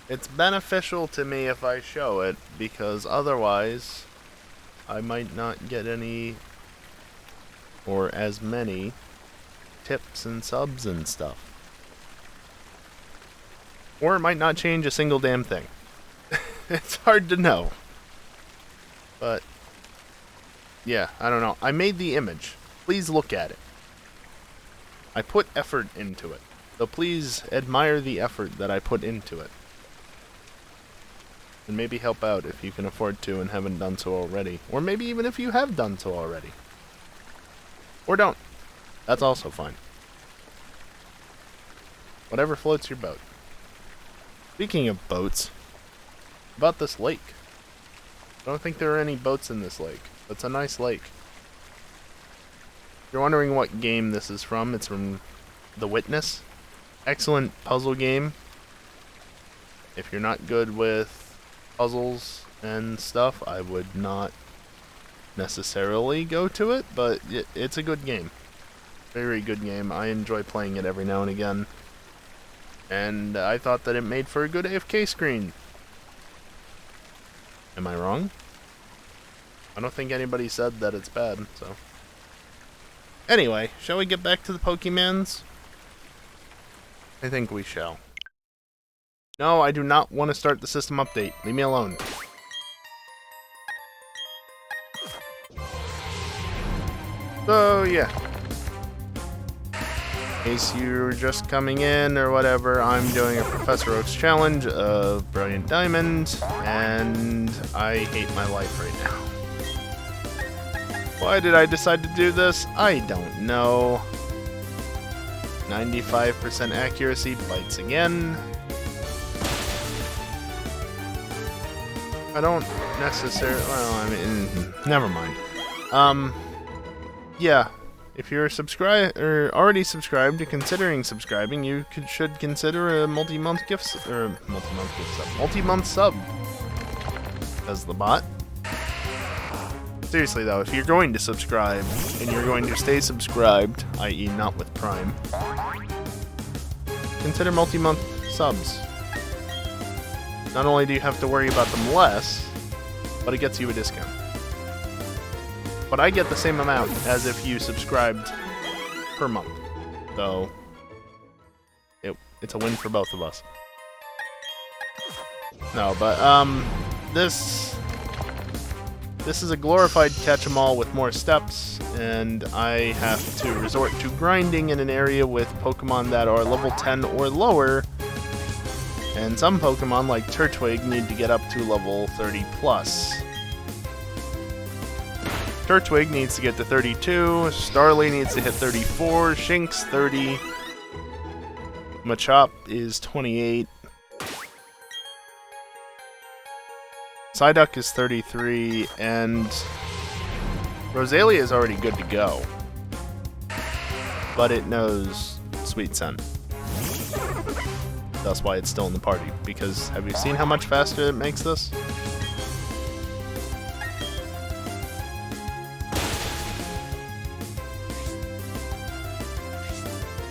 It's beneficial to me if I show it because otherwise I might not get any or as many tips and subs and stuff. Or it might not change a single damn thing. It's hard to know. But, yeah, I don't know. I made the image. Please look at it. I put effort into it. So please admire the effort that I put into it. And maybe help out if you can afford to and haven't done so already. Or maybe even if you have done so already. Or don't. That's also fine. Whatever floats your boat. Speaking of boats, about this lake. I don't think there are any boats in this lake. It's a nice lake. If you're wondering what game this is from, it's from The Witness. Excellent puzzle game. If you're not good with puzzles and stuff, I would not necessarily go to it, but it's a good game. Very good game. I enjoy playing it every now and again. And I thought that it made for a good AFK screen. Am I wrong? I don't think anybody said that it's bad, so. Anyway, shall we get back to the Pokemons? I think we shall. No, I do not want to start the system update. Leave me alone. So, yeah. In case you're just coming in or whatever, I'm doing a Professor Oak's challenge of Brilliant Diamond, and I hate my life right now. Why did I decide to do this? I don't know. 95% accuracy bites again. I don't necessarily, well, I mean, never mind. Yeah. If you're already subscribed or considering subscribing, you should consider a multi-month sub as the bot. Seriously though, if you're going to subscribe and you're going to stay subscribed, i.e. not with Prime, consider multi-month subs. Not only do you have to worry about them less, but it gets you a discount. But I get the same amount as if you subscribed per month. So, it's a win for both of us. No, but, this is a glorified catch-em-all with more steps, and I have to resort to grinding in an area with Pokemon that are level 10 or lower, and some Pokemon, like Turtwig, need to get up to level 30 plus. Turtwig needs to get to 32, Starly needs to hit 34, Shinx 30, Machop is 28, Psyduck is 33, and Rosalia is already good to go. But it knows Sweet Scent. That's why it's still in the party, because have you seen how much faster it makes this?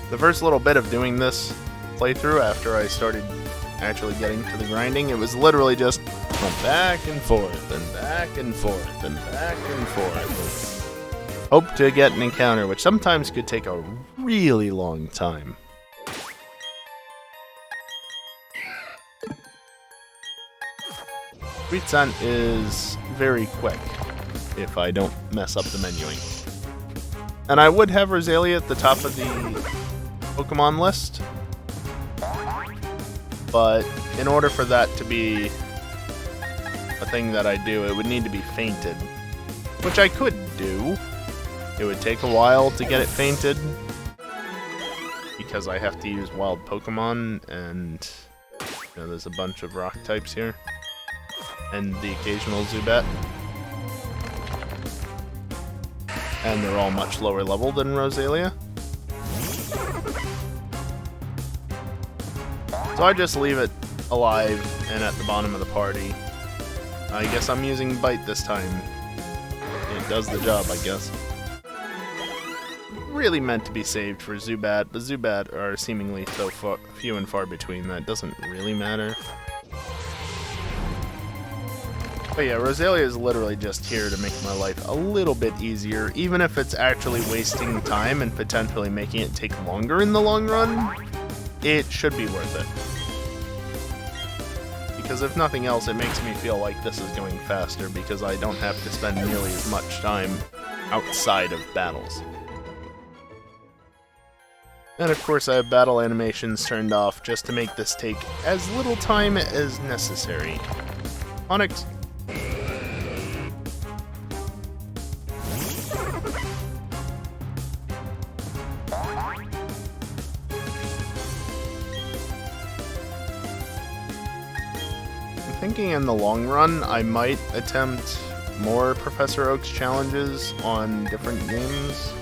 The first little bit of doing this playthrough after I started actually getting to the grinding, it was literally just back and forth and back and forth and back and forth. Hope to get an encounter, which sometimes could take a really long time. Sweet Scent is very quick if I don't mess up the menuing. And I would have Rosalia at the top of the Pokemon list, but in order for that to be a thing that I do, it would need to be fainted, which I could do. It would take a while to get it fainted, because I have to use wild Pokemon, and you know, there's a bunch of rock types here, and the occasional Zubat. And they're all much lower level than Rosalia. So I just leave it alive and at the bottom of the party. I guess I'm using Bite this time. It does the job, I guess. Really meant to be saved for Zubat. The Zubat are seemingly so few and far between that it doesn't really matter. But yeah, Rosalia is literally just here to make my life a little bit easier, even if it's actually wasting time and potentially making it take longer in the long run. It should be worth it. Because if nothing else, it makes me feel like this is going faster because I don't have to spend nearly as much time outside of battles. And of course I have battle animations turned off just to make this take as little time as necessary. Onyx. Thinking in the long run, I might attempt more Professor Oak's challenges on different games.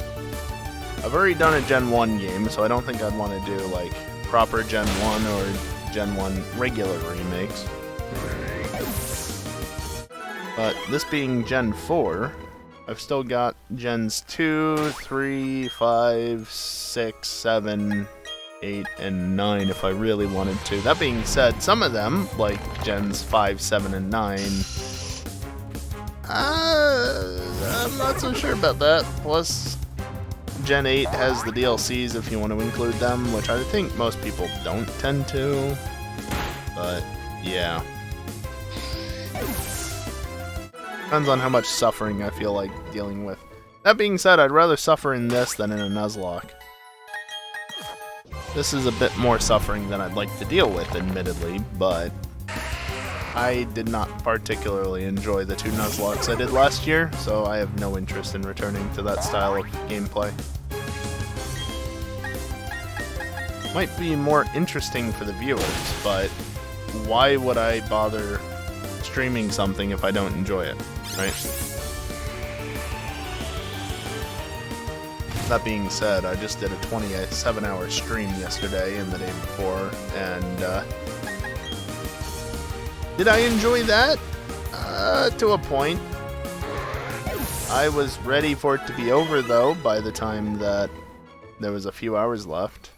I've already done a Gen 1 game, so I don't think I'd want to do like proper Gen 1 or Gen 1 regular remakes. But this being Gen 4, I've still got Gens 2, 3, 5, 6, 7, 8, and 9 if I really wanted to. That being said, some of them, like Gens 5, 7, and 9, I'm not so sure about that. Plus, Gen 8 has the DLCs if you want to include them, which I think most people don't tend to. But, yeah. Depends on how much suffering I feel like dealing with. That being said, I'd rather suffer in this than in a Nuzlocke. This is a bit more suffering than I'd like to deal with, admittedly, but I did not particularly enjoy the 2 Nuzlocks I did last year, so I have no interest in returning to that style of gameplay. Might be more interesting for the viewers, but why would I bother streaming something if I don't enjoy it, right? That being said, I just did a 27-hour stream yesterday and the day before, and did I enjoy that? To a point. I was ready for it to be over, though, by the time that there was a few hours left.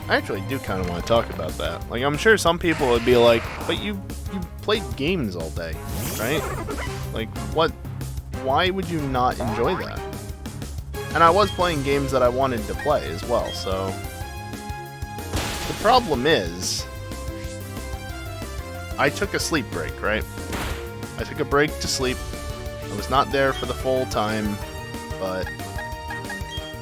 I actually do kind of want to talk about that. Like, I'm sure some people would be like, but you played games all day, right? Like, what? Why would you not enjoy that? And I was playing games that I wanted to play as well, so... The problem is... I took a sleep break, right? I took a break to sleep. I was not there for the full time, but...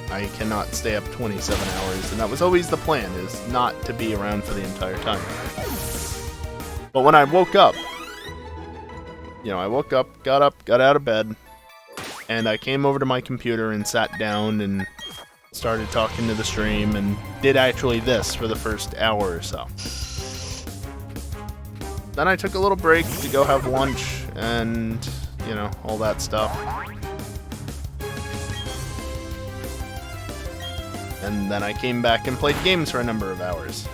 I cannot stay up 27 hours, and that was always the plan, is not to be around for the entire time. But when I woke up, I woke up, got out of bed, and I came over to my computer and sat down and started talking to the stream and did actually this for the first hour or so. Then I took a little break to go have lunch and, all that stuff. And then I came back and played games for a number of hours.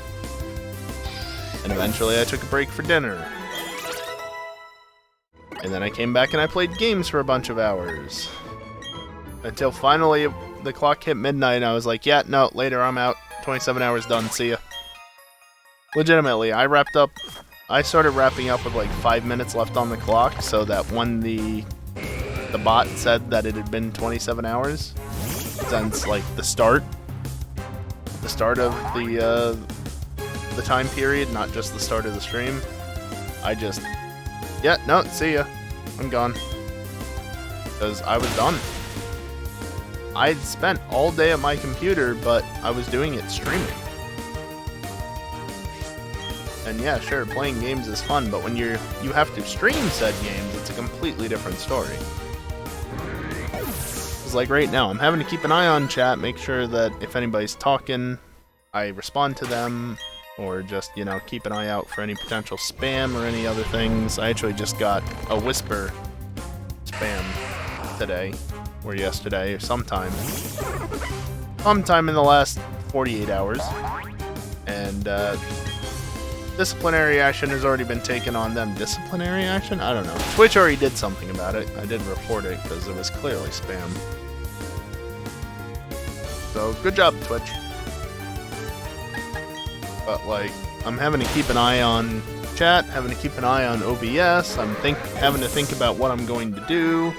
And eventually I took a break for dinner. And then I came back and I played games for a bunch of hours. Until finally the clock hit midnight and I was like, yeah, no, later, I'm out. 27 hours done, see ya. Legitimately, I started wrapping up with like 5 minutes left on the clock, so that when the bot said that it had been 27 hours, since like the start of the time period, not just the start of the stream, I just, yeah, no, see ya, I'm gone. Because I was done. I'd spent all day at my computer, but I was doing it streaming. And yeah, sure, playing games is fun, but when you have to stream said games, it's a completely different story. It's like right now, I'm having to keep an eye on chat, make sure that if anybody's talking, I respond to them, or just, keep an eye out for any potential spam or any other things. I actually just got a whisper spam today, or yesterday, or sometime. sometime in the last 48 hours. And disciplinary action has already been taken on them. Disciplinary action? I don't know. Twitch already did something about it. I did report it because it was clearly spam. So, good job, Twitch. But, like, I'm having to keep an eye on chat, having to keep an eye on OBS, I'm having to think about what I'm going to do,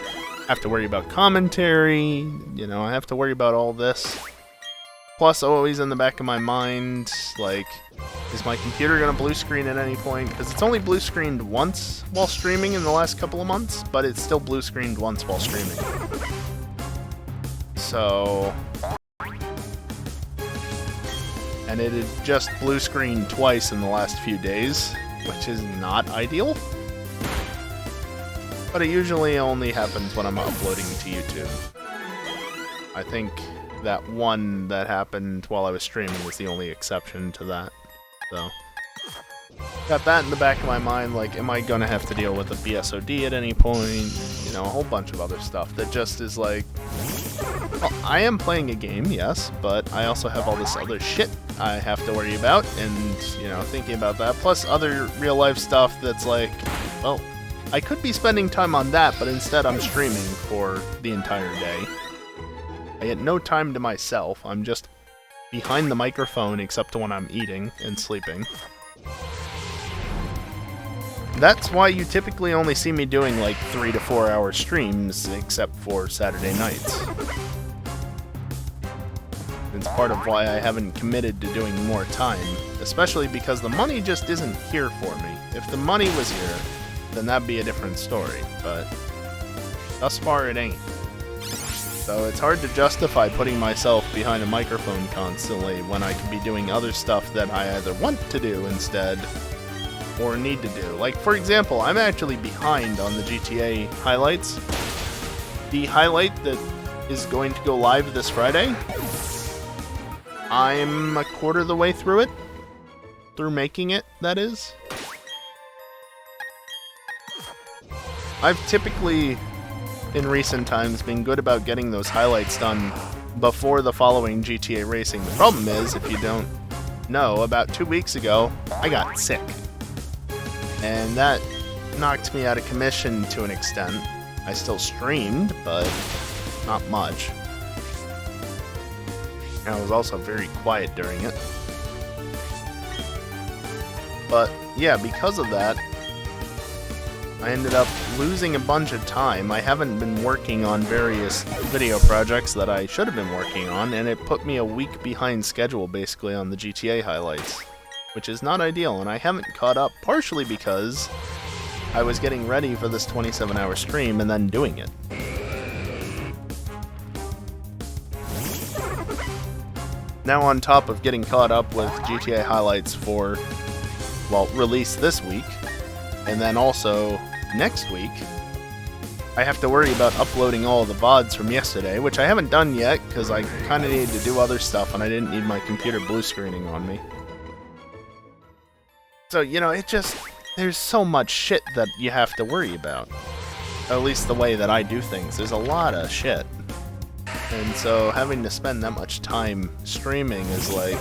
have to worry about commentary, you know, I have to worry about all this. Plus, always in the back of my mind, like, is my computer going to blue screen at any point? Because it's only blue screened once while streaming in the last couple of months, but it's still blue screened once while streaming. So... and it had just blue screened twice in the last few days, which is not ideal. But it usually only happens when I'm uploading to YouTube. I think that one that happened while I was streaming was the only exception to that. So, got that in the back of my mind, like, am I gonna have to deal with a BSOD at any point? You know, a whole bunch of other stuff that just is like, well, I am playing a game, yes, but I also have all this other shit I have to worry about, and, you know, thinking about that, plus other real-life stuff that's like, well, I could be spending time on that, but instead I'm streaming for the entire day. I get no time to myself, I'm just behind the microphone except when I'm eating and sleeping. That's why you typically only see me doing like 3 to 4 hour streams, except for Saturday nights. It's part of why I haven't committed to doing more time, especially because the money just isn't here for me. If the money was here, then that'd be a different story, but thus far it ain't. So it's hard to justify putting myself behind a microphone constantly when I could be doing other stuff that I either want to do instead or need to do. Like, for example, I'm actually behind on the GTA highlights. The highlight that is going to go live this Friday, I'm a quarter of the way through it. Through making it, that is. I've typically, in recent times, been good about getting those highlights done before the following GTA racing. The problem is, if you don't know, about 2 weeks ago, I got sick. And that knocked me out of commission to an extent. I still streamed, but not much. And I was also very quiet during it. But yeah, because of that, I ended up losing a bunch of time. I haven't been working on various video projects that I should have been working on, and it put me a week behind schedule basically on the GTA highlights, which is not ideal, and I haven't caught up partially because I was getting ready for this 27-hour stream and then doing it. Now on top of getting caught up with GTA highlights for, well, release this week, and then also next week, I have to worry about uploading all the VODs from yesterday, which I haven't done yet because I kind of needed to do other stuff and I didn't need my computer blue screening on me. So, you know, it just, there's so much shit that you have to worry about. At least the way that I do things. There's a lot of shit. And so having to spend that much time streaming is like...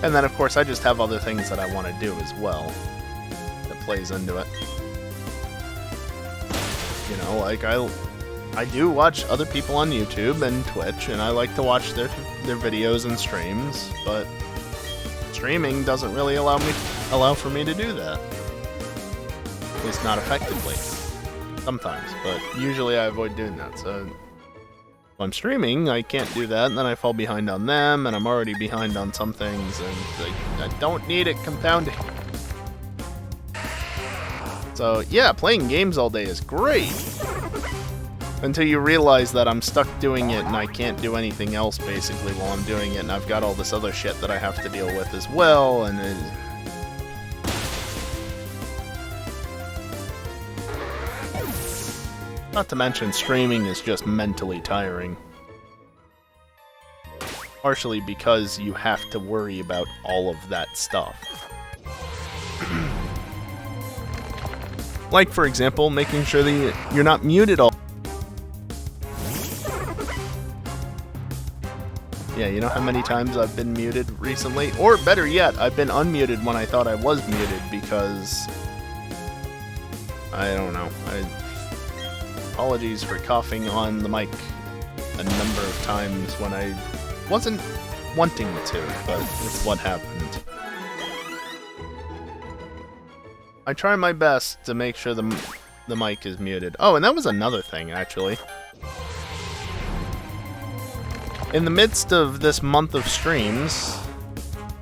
And then, of course, I just have other things that I want to do as well. That plays into it. You know, like, I do watch other people on YouTube and Twitch, and I like to watch their videos and streams, but streaming doesn't really allow for me to do that. At least not effectively. Sometimes, but usually I avoid doing that, so... If I'm streaming, I can't do that, and then I fall behind on them, and I'm already behind on some things, and I don't need it compounding. So, yeah, playing games all day is great! Until you realize that I'm stuck doing it, and I can't do anything else, basically, while I'm doing it, and I've got all this other shit that I have to deal with as well, and not to mention, streaming is just mentally tiring. Partially because you have to worry about all of that stuff. Like, for example, making sure that you're not muted all. Yeah, you know how many times I've been muted recently? Or better yet, I've been unmuted when I thought I was muted because... I don't know. Apologies for coughing on the mic a number of times when I wasn't wanting to, but it's what happened. I try my best to make sure the mic is muted. Oh, and that was another thing, actually. In the midst of this month of streams,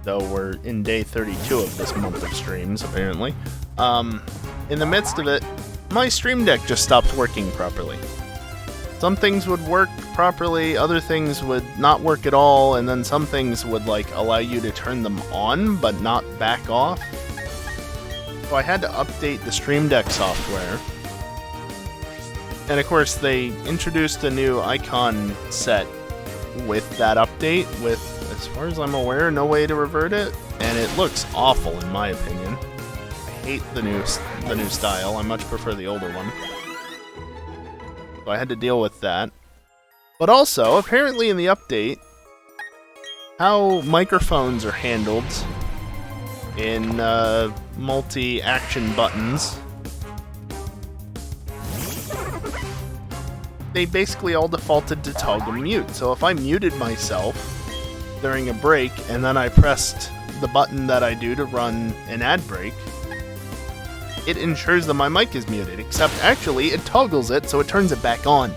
though we're in day 32 of this month of streams, apparently, in the midst of it, my Stream Deck just stopped working properly. Some things would work properly, other things would not work at all, and then some things would, like, allow you to turn them on, but not back off. So I had to update the Stream Deck software. And of course, they introduced a new icon set with that update, with, as far as I'm aware, no way to revert it, and it looks awful in my opinion. I hate the new style. I much prefer the older one. So I had to deal with that. But also, apparently in the update, how microphones are handled in multi-action buttons, they basically all defaulted to toggle mute. So if I muted myself during a break and then I pressed the button that I do to run an ad break, it ensures that my mic is muted, except actually it toggles it so it turns it back on.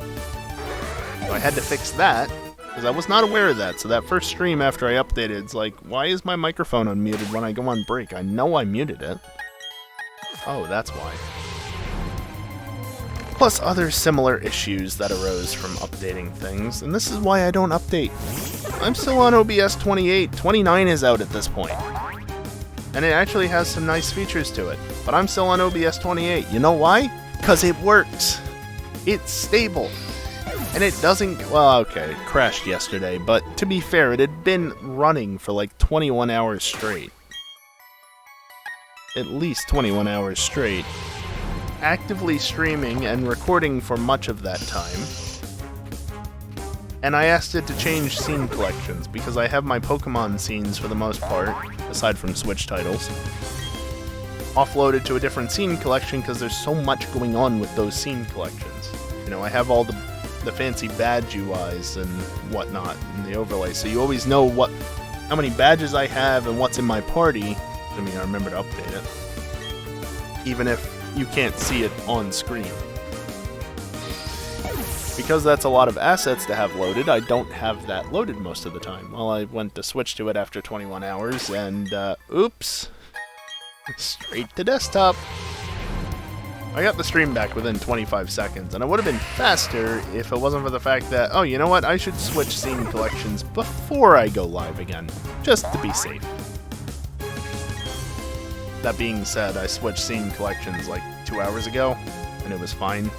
So I had to fix that, because I was not aware of that. So that first stream after I updated, it's like, why is my microphone unmuted when I go on break? I know I muted it. Oh, that's why. Plus other similar issues that arose from updating things, and this is why I don't update. I'm still on OBS 28, 29 is out at this point. And it actually has some nice features to it, but I'm still on OBS 28. You know why? Because it works. It's stable. And it doesn't, well, okay, it crashed yesterday, but to be fair, it had been running for like 21 hours straight. At least 21 hours straight. Actively streaming and recording for much of that time. And I asked it to change scene collections, because I have my Pokémon scenes for the most part, aside from Switch titles, offloaded to a different scene collection because there's so much going on with those scene collections. You know, I have all the fancy badge UIs and whatnot in the overlay, so you always know how many badges I have and what's in my party. I mean, I remember to update it, even if you can't see it on screen. Because that's a lot of assets to have loaded, I don't have that loaded most of the time. Well, I went to switch to it after 21 hours, and oops, straight to desktop. I got the stream back within 25 seconds, and it would have been faster if it wasn't for the fact that, oh, you know what, I should switch scene collections before I go live again, just to be safe. That being said, I switched scene collections like 2 hours ago, and it was fine.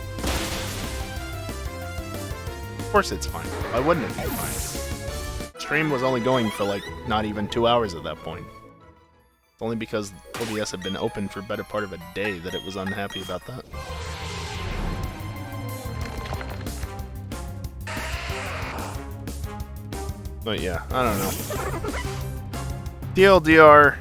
Of course it's fine. Why wouldn't it be fine? Stream was only going for like not even 2 hours at that point. Only because OBS had been open for a better part of a day that it was unhappy about that. But yeah, I don't know. TLDR,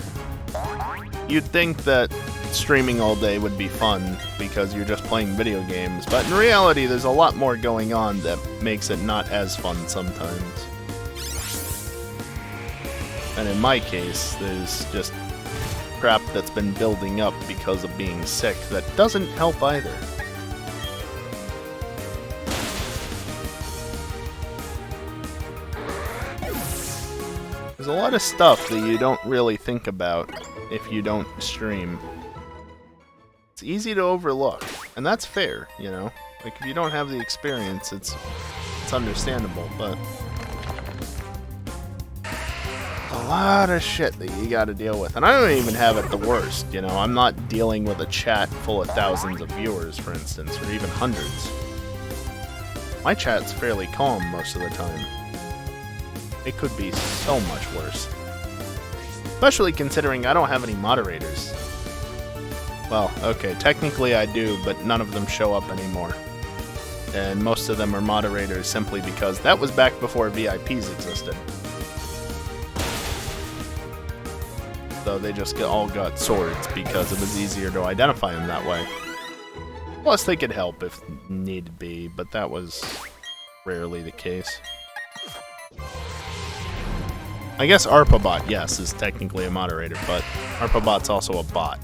you'd think that streaming all day would be fun because you're just playing video games, but in reality there's a lot more going on that makes it not as fun sometimes. And in my case, there's just crap that's been building up because of being sick that doesn't help either. There's a lot of stuff that you don't really think about if you don't stream. It's easy to overlook, and that's fair, you know? Like, if you don't have the experience, it's understandable, but a lot of shit that you gotta deal with. And I don't even have it the worst, you know? I'm not dealing with a chat full of thousands of viewers, for instance, or even hundreds. My chat's fairly calm most of the time. It could be so much worse. Especially considering I don't have any moderators. Well, okay, technically I do, but none of them show up anymore. And most of them are moderators simply because that was back before VIPs existed. So they just all got swords because it was easier to identify them that way. Plus they could help if need be, but that was rarely the case. I guess ARPABot, yes, is technically a moderator, but ARPABot's also a bot.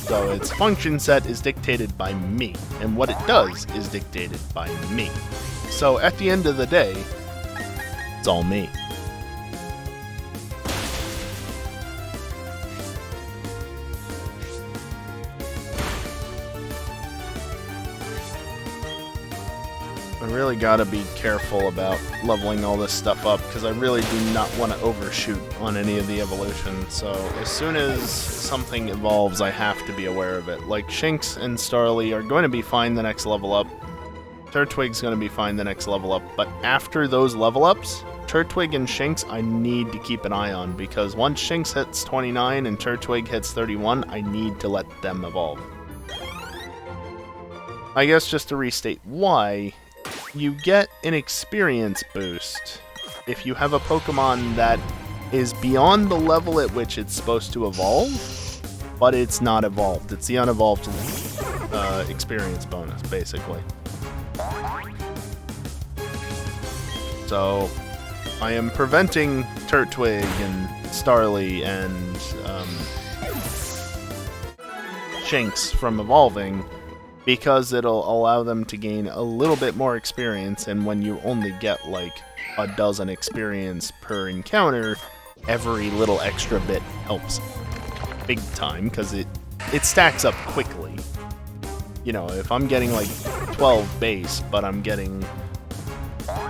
So its function set is dictated by me, and what it does is dictated by me. So at the end of the day, it's all me. I really gotta be careful about leveling all this stuff up, because I really do not want to overshoot on any of the evolutions. So as soon as something evolves, I have to be aware of it. Like Shinx and Starly are going to be fine the next level up. Turtwig's going to be fine the next level up. But after those level ups, Turtwig and Shinx I need to keep an eye on, because once Shinx hits 29 and Turtwig hits 31, I need to let them evolve. I guess just to restate why, you get an experience boost if you have a Pokemon that is beyond the level at which it's supposed to evolve, but it's not evolved. It's the unevolved experience bonus, basically. So, I am preventing Turtwig and Starly and Shinx from evolving, because it'll allow them to gain a little bit more experience, and when you only get like a dozen experience per encounter, every little extra bit helps big time, because it stacks up quickly. You know, if I'm getting like 12 base, but I'm getting,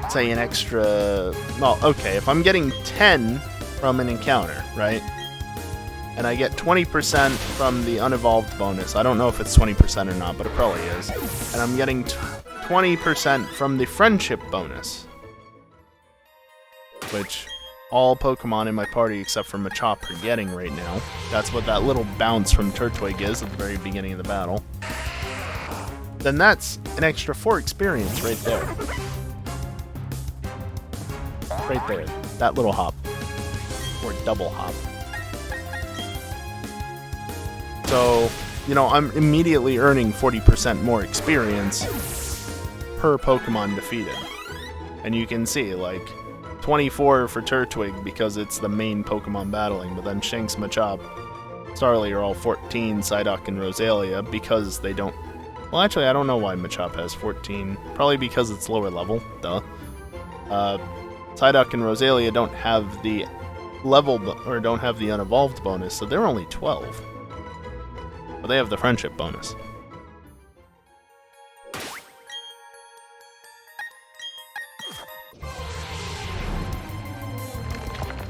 say, an extra... Well, okay, if I'm getting 10 from an encounter, right? And I get 20% from the unevolved bonus. I don't know if it's 20% or not, but it probably is. And I'm getting 20% from the friendship bonus, which all Pokemon in my party except for Machop are getting right now. That's what that little bounce from Turtwig is at the very beginning of the battle. Then that's an extra 4 experience right there. Right there. That little hop. Or double hop. So, you know, I'm immediately earning 40% more experience per Pokemon defeated. And you can see, like, 24 for Turtwig because it's the main Pokemon battling, but then Shinx, Machop, Starly are all 14, Psyduck and Rosalia, because they don't... Well, actually, I don't know why Machop has 14. Probably because it's lower level, duh. Psyduck and Rosalia don't have the or don't have the unevolved bonus, so they're only 12. But they have the friendship bonus.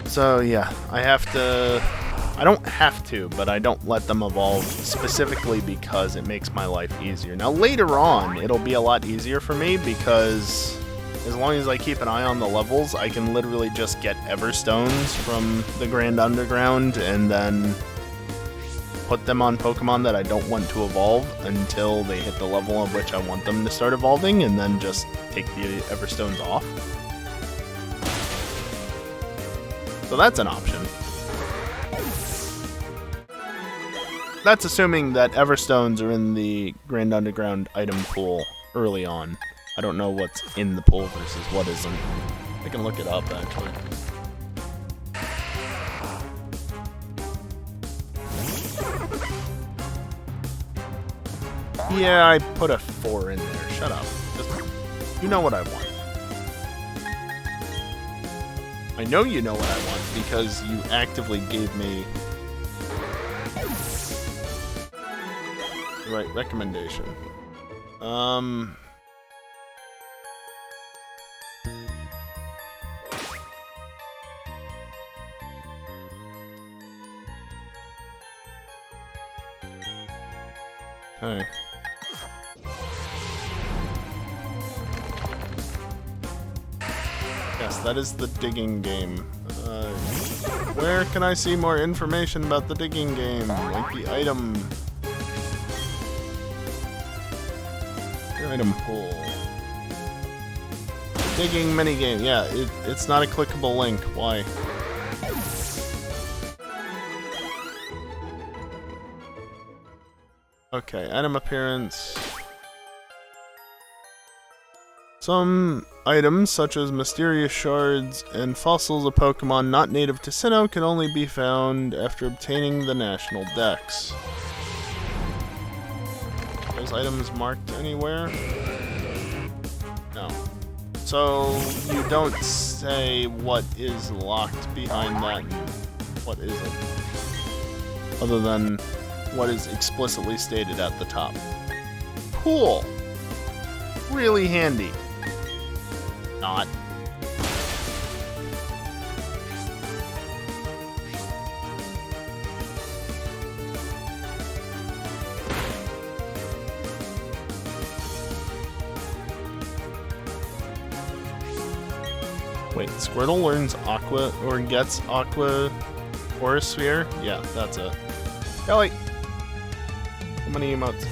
So yeah, I don't have to, but I don't let them evolve specifically because it makes my life easier. Now later on, it'll be a lot easier for me because as long as I keep an eye on the levels, I can literally just get Everstones from the Grand Underground and then put them on Pokemon that I don't want to evolve until they hit the level of which I want them to start evolving, and then just take the Everstones off. So that's an option. That's assuming that Everstones are in the Grand Underground item pool early on. I don't know what's in the pool versus what isn't. I can look it up, actually. Yeah, I put a 4 in there. Shut up. Just, you know what I want. I know you know what I want because you actively gave me the right recommendation. Okay. Yes, that is the digging game. Where can I see more information about the digging game? Like the item... The item pool. Digging minigame. Yeah, it's not a clickable link. Why? Okay, item appearance. Some items, such as mysterious shards and fossils of Pokémon not native to Sinnoh, can only be found after obtaining the national dex. Those items marked anywhere? No. So, you don't say what is locked behind that and what isn't. Other than what is explicitly stated at the top. Cool! Really handy. Not. Wait, Squirtle learns Aqua, or gets Aqua Forest Sphere? Yeah, that's it. Kelly! How many emotes?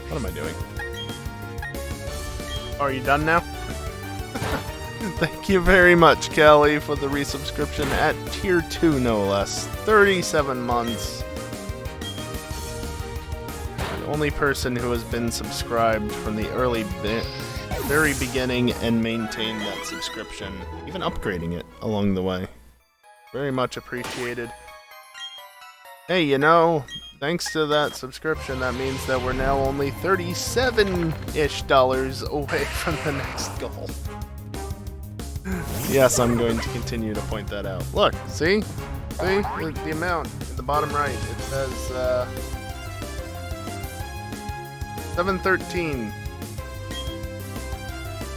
What am I doing? Oh, are you done now? Thank you very much, Kelly, for the resubscription at Tier 2, no less. 37 months. The only person who has been subscribed from the very beginning and maintained that subscription, even upgrading it along the way. Very much appreciated. Hey, you know, thanks to that subscription, that means that we're now only $37-ish away from the next goal. Yes, I'm going to continue to point that out. Look, see? See? The amount in the bottom right. It says, 713.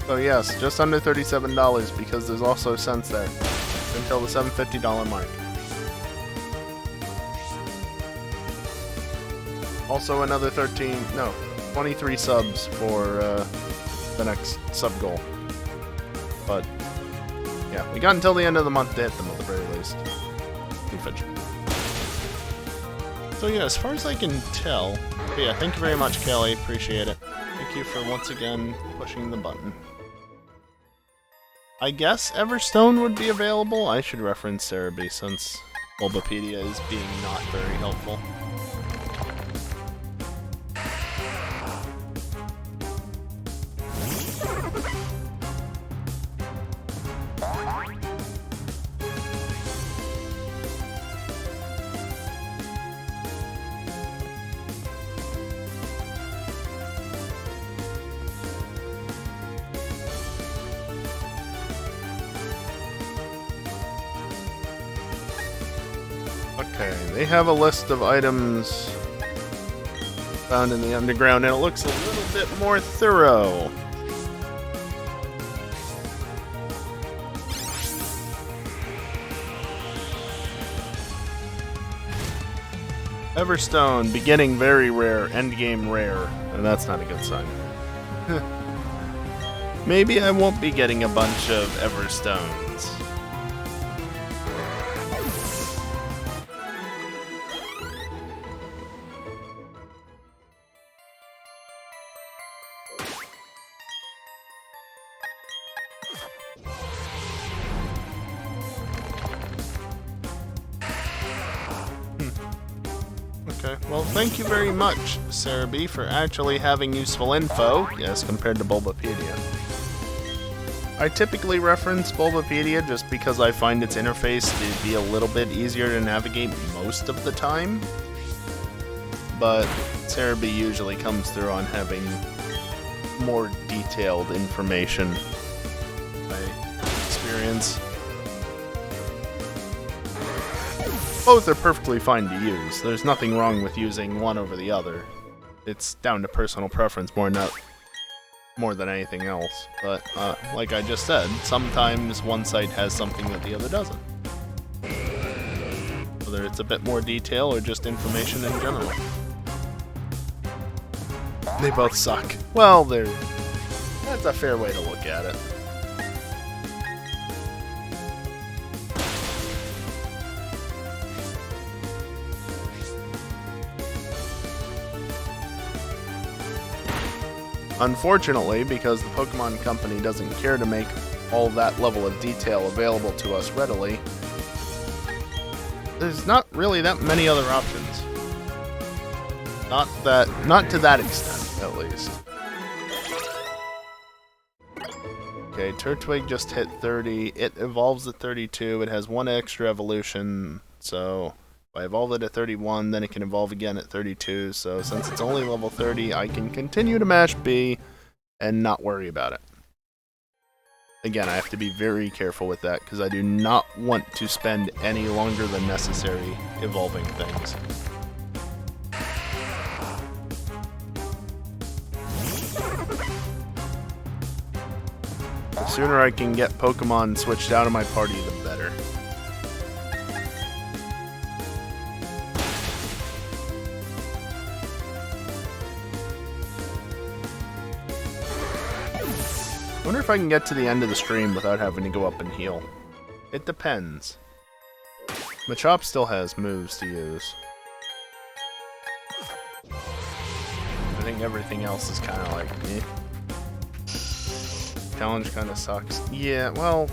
So yes, just under $37 because there's also cents there until the $750 mark. Also another 23 subs for the next sub goal. But yeah, we got until the end of the month to hit them at the very least. So yeah, as far as I can tell, but yeah, thank you very much, Kelly. Appreciate it. Thank you for once again pushing the button. I guess Everstone would be available. I should reference Cerebi since Bulbapedia is being not very helpful. Okay, they have a list of items found in the underground, and it looks a little bit more thorough. Everstone, beginning very rare, endgame rare, and that's not a good sign. Maybe I won't be getting a bunch of Everstones. Okay, well, thank you very much, Cerebi, for actually having useful info, as compared to Bulbapedia. I typically reference Bulbapedia just because I find its interface to be a little bit easier to navigate most of the time. But Cerebi usually comes through on having more detailed information by experience. Both are perfectly fine to use. There's nothing wrong with using one over the other. It's down to personal preference more than anything else. But, like I just said, sometimes one site has something that the other doesn't. Whether it's a bit more detail or just information in general. They both suck. Well, that's a fair way to look at it. Unfortunately, because the Pokemon Company doesn't care to make all that level of detail available to us readily, there's not really that many other options. Not to that extent, at least. Okay, Turtwig just hit 30. It evolves at 32. It has one extra evolution, so if I evolve it at 31, then it can evolve again at 32. So since it's only level 30, I can continue to mash B and not worry about it. Again, I have to be very careful with that because I do not want to spend any longer than necessary evolving things. The sooner I can get Pokemon switched out of my party, the better. I wonder if I can get to the end of the stream without having to go up and heal. It depends. Machop still has moves to use. I think everything else is kind of like, eh. Challenge kind of sucks. Yeah, well...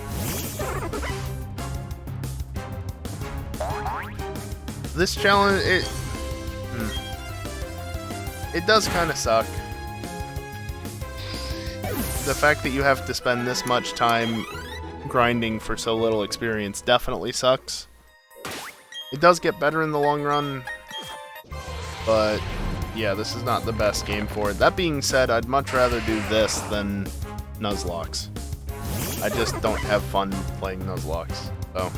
This challenge, it does kind of suck. The fact that you have to spend this much time grinding for so little experience definitely sucks. It does get better in the long run, but yeah, this is not the best game for it. That being said, I'd much rather do this than Nuzlocke. I just don't have fun playing Nuzlocke, so.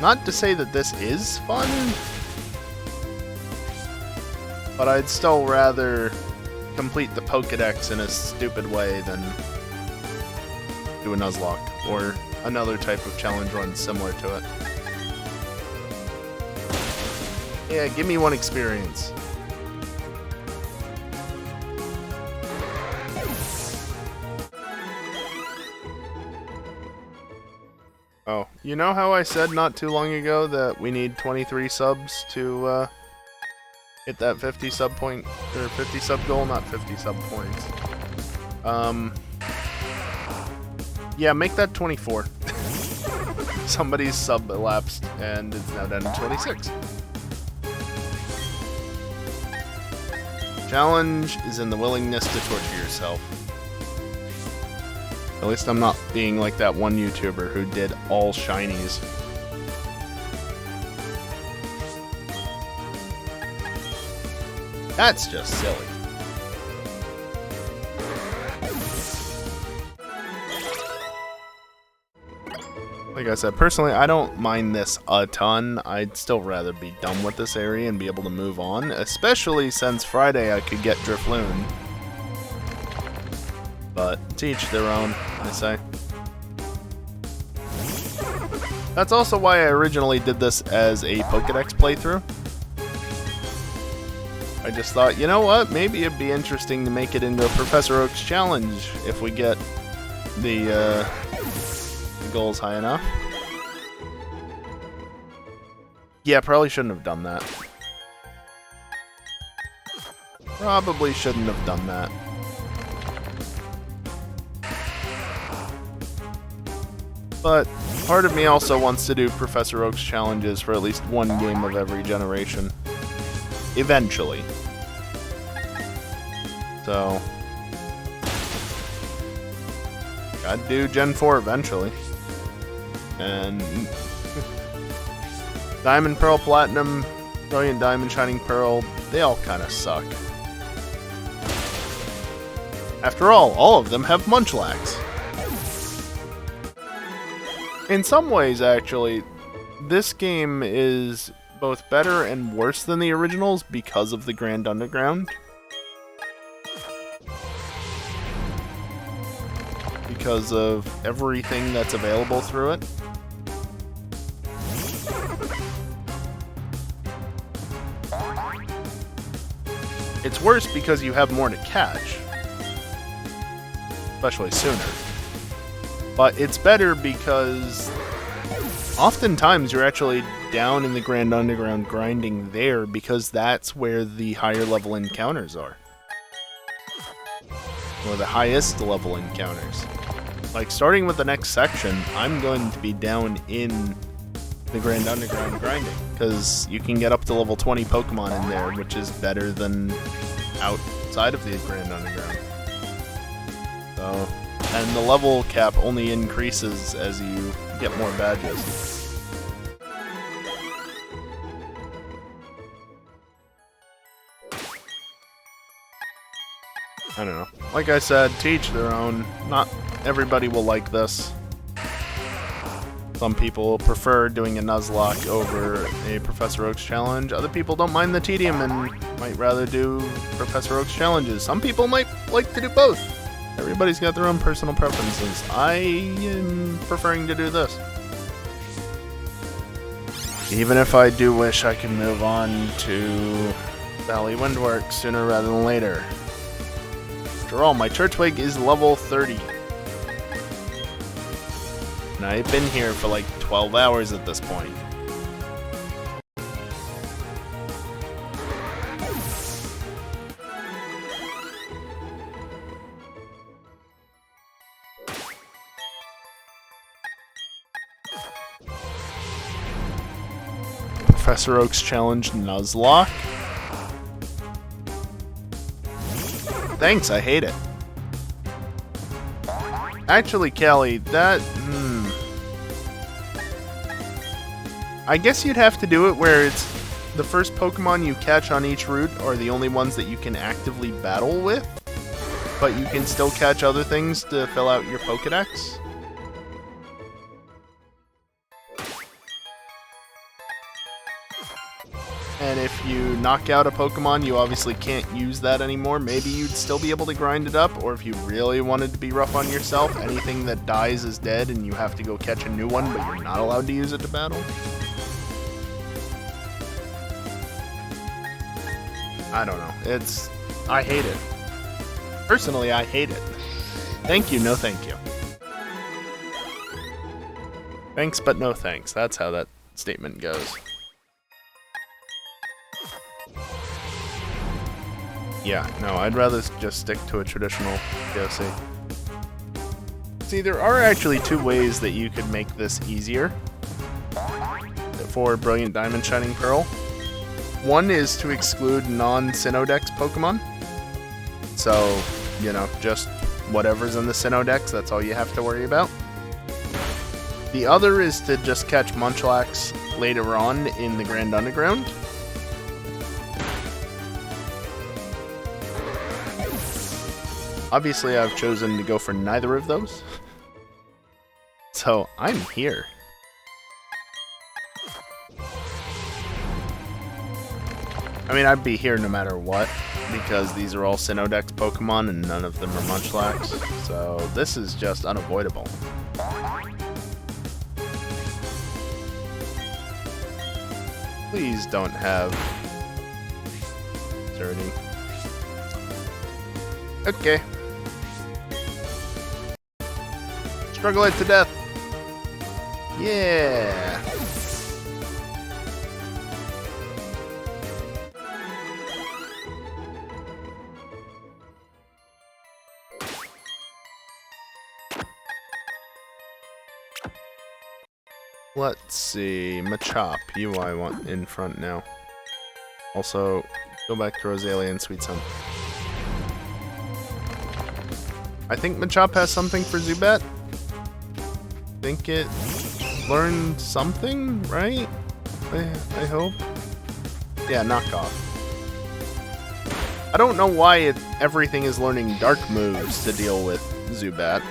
Not to say that this is fun, but I'd still rather complete the Pokédex in a stupid way than do a Nuzlocke or another type of challenge run similar to it. Yeah, give me one experience. Oh, you know how I said not too long ago that we need 23 subs to hit that 50 sub point, or 50 sub goal, not 50 sub points. Yeah, make that 24. Somebody's sub elapsed, and it's now down to 26. Challenge is in the willingness to torture yourself. At least I'm not being like that one YouTuber who did all shinies. That's just silly. Like I said, personally, I don't mind this a ton. I'd still rather be done with this area and be able to move on, especially since Friday I could get Drifloon. But to each their own, I say. That's also why I originally did this as a Pokédex playthrough. I just thought, you know what, maybe it'd be interesting to make it into a Professor Oak's challenge if we get the goals high enough. Yeah, probably shouldn't have done that. Probably shouldn't have done that. But part of me also wants to do Professor Oak's challenges for at least one game of every generation. Eventually. So, gotta do Gen 4 eventually. And Diamond, Pearl, Platinum, Brilliant Diamond, Shining Pearl, they all kind of suck. After all of them have Munchlax. In some ways, actually, this game is both better and worse than the originals because of the Grand Underground. Because of everything that's available through it. It's worse because you have more to catch. Especially sooner. But it's better because oftentimes you're actually down in the Grand Underground grinding there because that's where the higher level encounters are. Or the highest level encounters. Like, starting with the next section, I'm going to be down in the Grand Underground grinding, because you can get up to level 20 Pokemon in there, which is better than outside of the Grand Underground. So, and the level cap only increases as you get more badges. I don't know. Like I said, to each their own. Not everybody will like this. Some people prefer doing a Nuzlocke over a Professor Oak's challenge. Other people don't mind the tedium and might rather do Professor Oak's challenges. Some people might like to do both. Everybody's got their own personal preferences. I am preferring to do this. Even if I do wish I could move on to Valley Windworks sooner rather than later. After all, my Turtwig is level 30. And I've been here for like 12 hours at this point. Professor Oak's challenge Nuzlocke. Thanks, I hate it. Actually, Callie, that... I guess you'd have to do it where it's the first Pokemon you catch on each route are the only ones that you can actively battle with, but you can still catch other things to fill out your Pokedex. And if you knock out a Pokemon, you obviously can't use that anymore. Maybe you'd still be able to grind it up, or if you really wanted to be rough on yourself, anything that dies is dead and you have to go catch a new one, but you're not allowed to use it to battle. I don't know. I hate it. Personally, I hate it. Thank you, no thank you. Thanks, but no thanks. That's how that statement goes. Yeah, no, I'd rather just stick to a traditional POC. See, there are actually two ways that you could make this easier for Brilliant Diamond, Shining Pearl. One is to exclude non-Sinnoh-Dex Pokemon. So, you know, just whatever's in the Sinnoh-Dex, that's all you have to worry about. The other is to just catch Munchlax later on in the Grand Underground. Obviously, I've chosen to go for neither of those. So, I'm here. I mean, I'd be here no matter what, because these are all Sinnoh-Dex Pokemon and none of them are Munchlax, so this is just unavoidable. Please don't have... dirty. Okay. Struggle it to death. Yeah. Let's see, Machop, you I want in front now. Also, go back to Roselia and Sweet Sun. I think Machop has something for Zubat. Think it learned something, right? I hope. Yeah, knockoff. I don't know why everything is learning dark moves to deal with Zubat,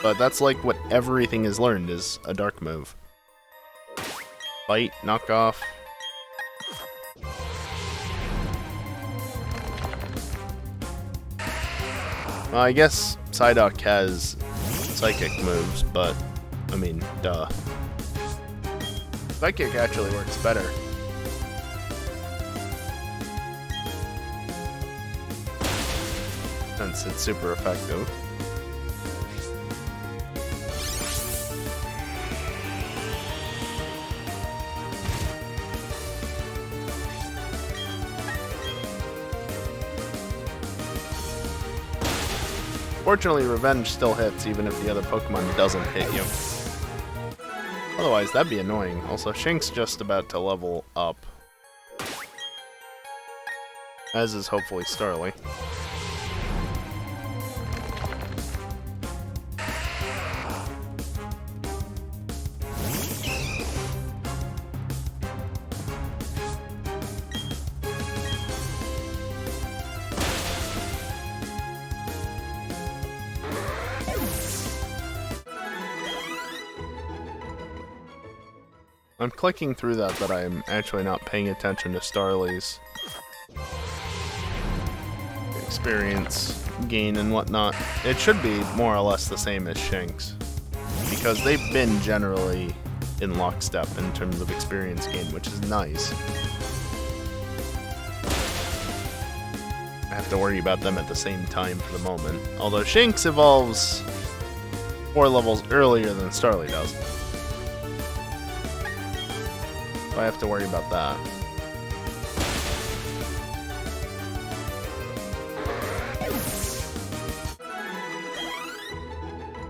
but that's like what everything is learned is a dark move. Bite, knockoff. Well, I guess Psyduck has psychic moves, but I mean, duh. Psychic actually works better. Since it's super effective. Fortunately, Revenge still hits even if the other Pokemon doesn't hit you. Otherwise, that'd be annoying. Also, Shink's just about to level up. As is hopefully Starly. I'm clicking through that, but I'm actually not paying attention to Starly's experience gain and whatnot. It should be more or less the same as Shink's, because they've been generally in lockstep in terms of experience gain, which is nice. I have to worry about them at the same time for the moment. Although Shink's evolves 4 levels earlier than Starly does. I have to worry about that.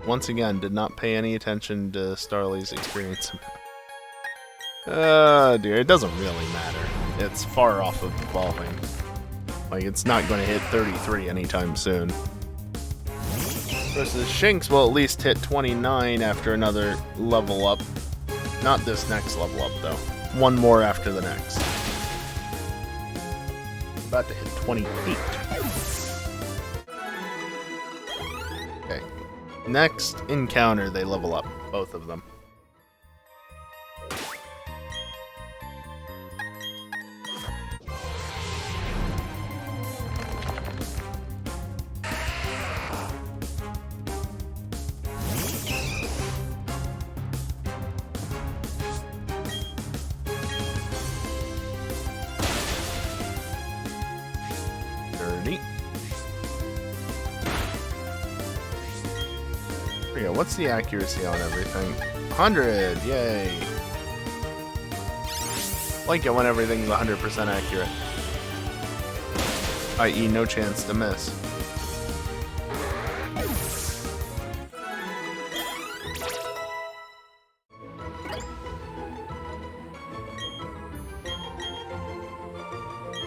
Once again, did not pay any attention to Starly's experience. Dear, it doesn't really matter. It's far off of evolving. Like, it's not going to hit 33 anytime soon. Versus Shinx will at least hit 29 after another level up. Not this next level up, though. One more after the next. About to hit 28. Okay. Next encounter, they level up. Both of them. What's the accuracy on everything? 100! Yay! Like it when everything's 100% accurate. I.e. no chance to miss.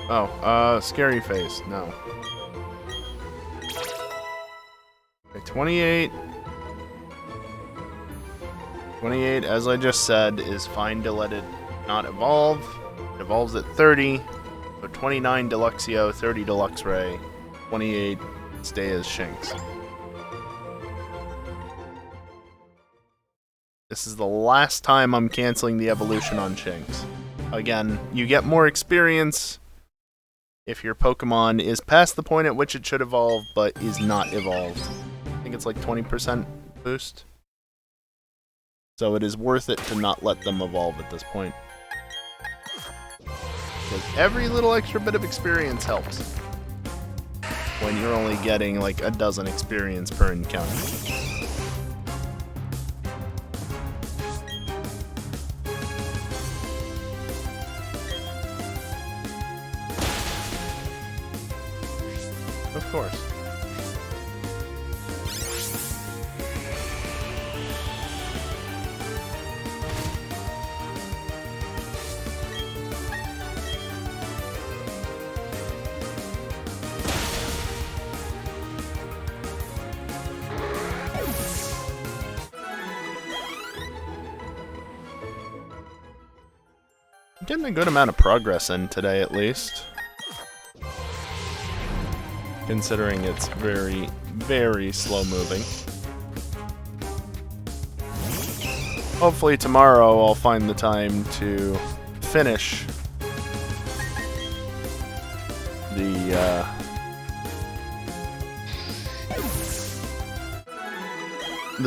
Oh, scary face. No. Okay, 28. 28, as I just said, is fine to let it not evolve. It evolves at 30. So 29 Deluxio, 30 Deluxe Ray, 28 stay as Shinx. This is the last time I'm canceling the evolution on Shinx. Again, you get more experience if your Pokemon is past the point at which it should evolve, but is not evolved. I think it's like 20% boost. So it is worth it to not let them evolve at this point. Because every little extra bit of experience helps. When you're only getting like a dozen experience per encounter. Of course. Getting a good amount of progress in today, at least. Considering it's very, very slow moving. Hopefully tomorrow I'll find the time to finish the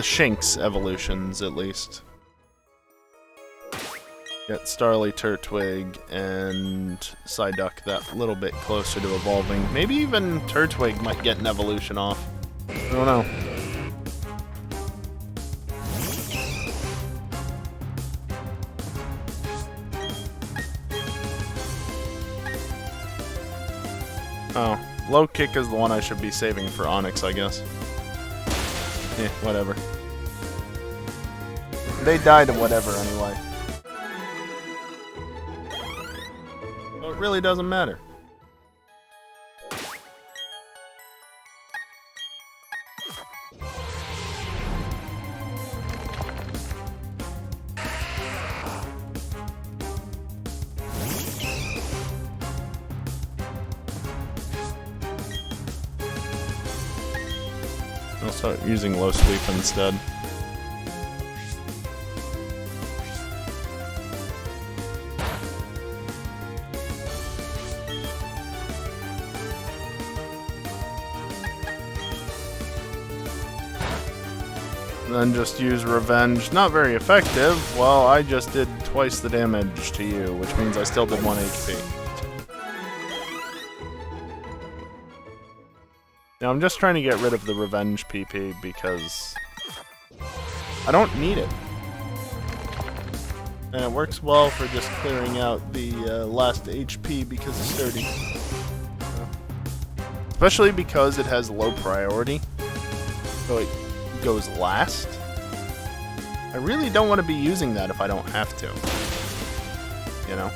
Shinx evolutions, at least. Get Starly, Turtwig, and Psyduck that little bit closer to evolving. Maybe even Turtwig might get an evolution off. I don't know. Oh, low kick is the one I should be saving for Onyx, I guess. Eh, whatever. They died of whatever anyway. So it really doesn't matter. I'll start using low sweep instead. Then just use Revenge. Not very effective. Well, I just did twice the damage to you, which means I still did 1 HP. Now I'm just trying to get rid of the Revenge PP because I don't need it. And it works well for just clearing out the last HP because it's sturdy. Especially because it has low priority. So it goes last. I really don't want to be using that if I don't have to. You know?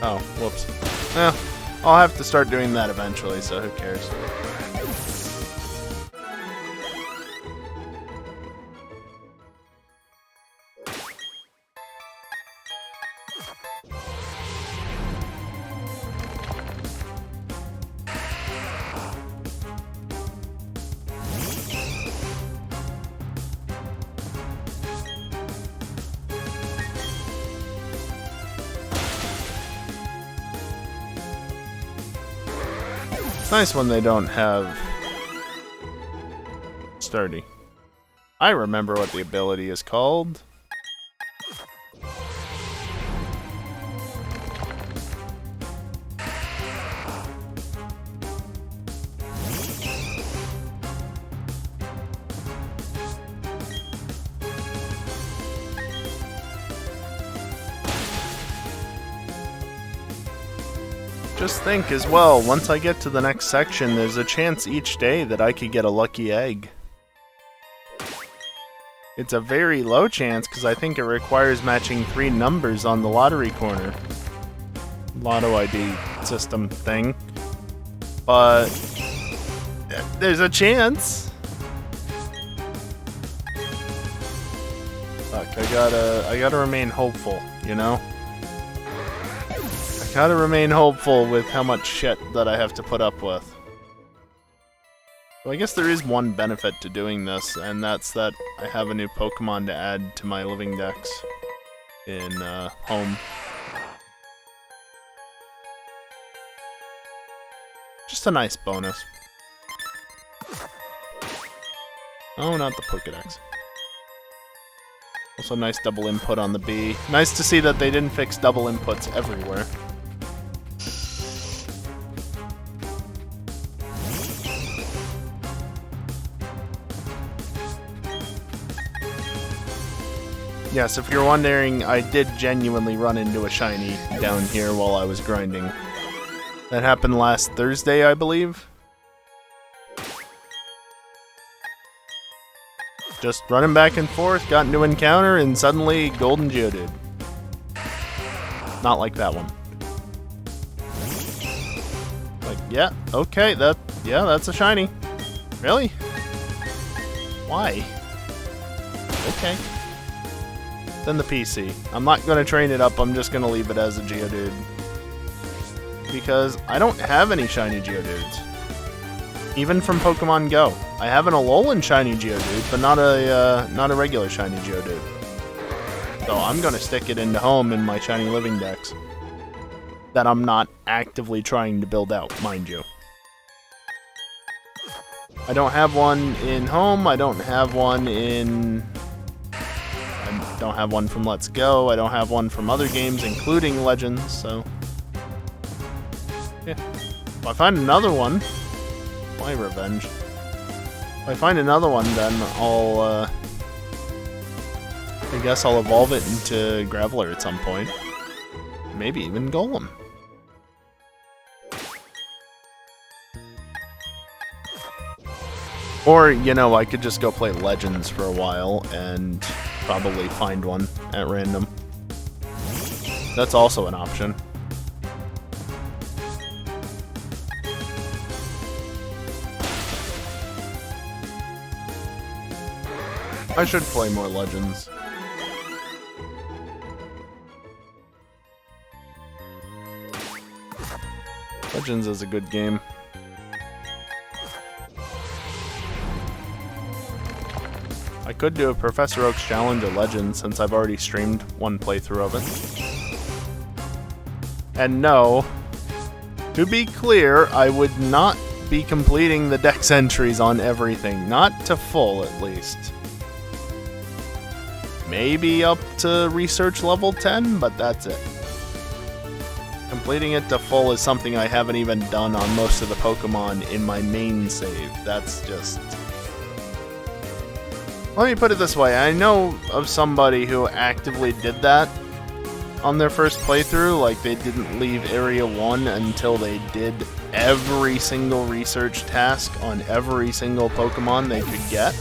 Oh, whoops. Well, I'll have to start doing that eventually, so who cares? It's nice when they don't have sturdy. I remember what the ability is called. Just think as well, once I get to the next section, there's a chance each day that I could get a lucky egg. It's a very low chance because I think it requires matching 3 numbers on the lottery corner. Lotto ID system thing. But there's a chance. Fuck, I gotta remain hopeful, you know? Gotta remain hopeful with how much shit that I have to put up with. Well, I guess there is one benefit to doing this, and that's that I have a new Pokemon to add to my living dex in home. Just a nice bonus. Oh, not the Pokédex. Also nice double input on the B. Nice to see that they didn't fix double inputs everywhere. Yes, if you're wondering, I did genuinely run into a shiny down here while I was grinding. That happened last Thursday, I believe. Just running back and forth, got into encounter, and suddenly Golden Geodude. Not like that one. Like, yeah, okay, that's a shiny. Really? Why? Okay. Then the PC. I'm not going to train it up, I'm just going to leave it as a Geodude. Because I don't have any shiny Geodudes. Even from Pokemon Go. I have an Alolan shiny Geodude, but not a regular shiny Geodude. So I'm going to stick it into home in my shiny living dex. That I'm not actively trying to build out, mind you. I don't have one in home, I don't have one in... I don't have one from Let's Go, I don't have one from other games, including Legends, so... yeah. If I find another one... my revenge. If I find another one, then I'll, I guess I'll evolve it into Graveler at some point. Maybe even Golem. Or, you know, I could just go play Legends for a while and probably find one at random. That's also an option. I should play more Legends. Legends is a good game. I could do a Professor Oak's challenge of Legends since I've already streamed one playthrough of it. And no, to be clear, I would not be completing the dex entries on everything. Not to full, at least. Maybe up to research level 10, but that's it. Completing it to full is something I haven't even done on most of the Pokemon in my main save. That's just... let me put it this way, I know of somebody who actively did that on their first playthrough, like they didn't leave Area 1 until they did every single research task on every single Pokemon they could get.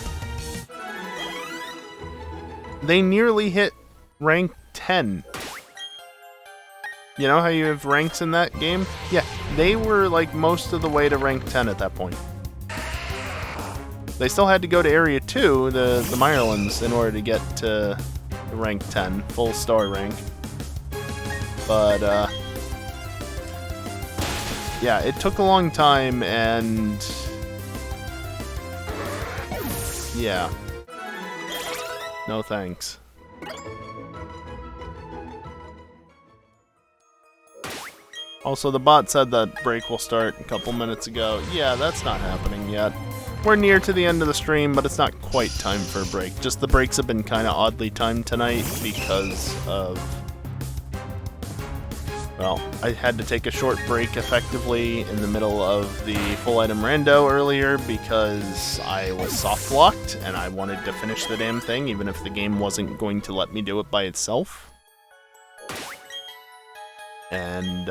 They nearly hit rank 10. You know how you have ranks in that game? Yeah, they were like most of the way to rank 10 at that point. They still had to go to Area 2, the Myrlands, in order to get to rank 10, full star rank. But, yeah, it took a long time, and... yeah. No thanks. Also, the bot said that break will start a couple minutes ago. Yeah, that's not happening yet. We're near to the end of the stream, but it's not quite time for a break. Just the breaks have been kind of oddly timed tonight because of... well, I had to take a short break effectively in the middle of the full item rando earlier because I was soft locked and I wanted to finish the damn thing even if the game wasn't going to let me do it by itself. And,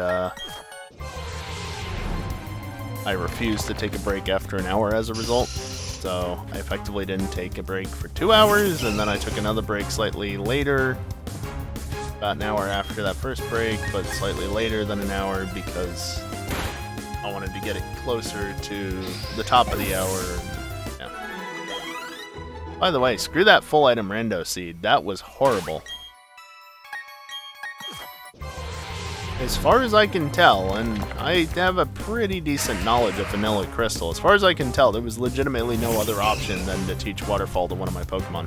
I refused to take a break after an hour as a result, so I effectively didn't take a break for 2 hours, and then I took another break slightly later, about an hour after that first break, but slightly later than an hour because I wanted to get it closer to the top of the hour. Yeah. By the way, screw that full item rando seed, that was horrible. As far as I can tell, and I have a pretty decent knowledge of Vanilla Crystal, as far as I can tell, there was legitimately no other option than to teach Waterfall to one of my Pokemon.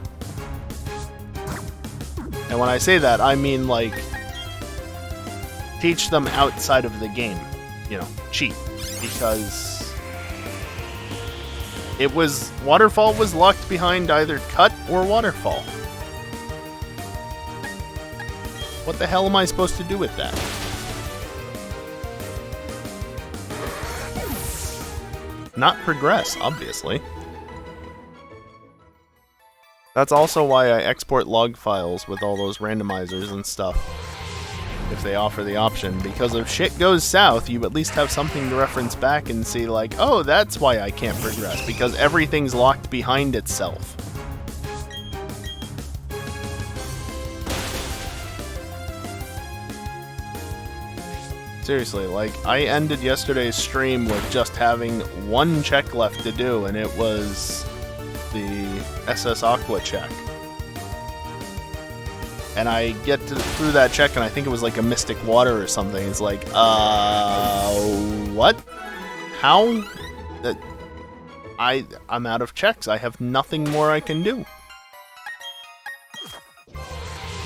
And when I say that, I mean, like, teach them outside of the game. You know, cheat. Because it was... Waterfall was locked behind either Cut or Waterfall. What the hell am I supposed to do with that? Not progress, obviously. That's also why I export log files with all those randomizers and stuff, if they offer the option, because if shit goes south, you at least have something to reference back and see like, oh, that's why I can't progress, because everything's locked behind itself. Seriously, like, I ended yesterday's stream with just having one check left to do, and it was the SS Aqua check. And I get through that check, and I think it was like a Mystic Water or something. It's like, what? How? I'm out of checks. I have nothing more I can do.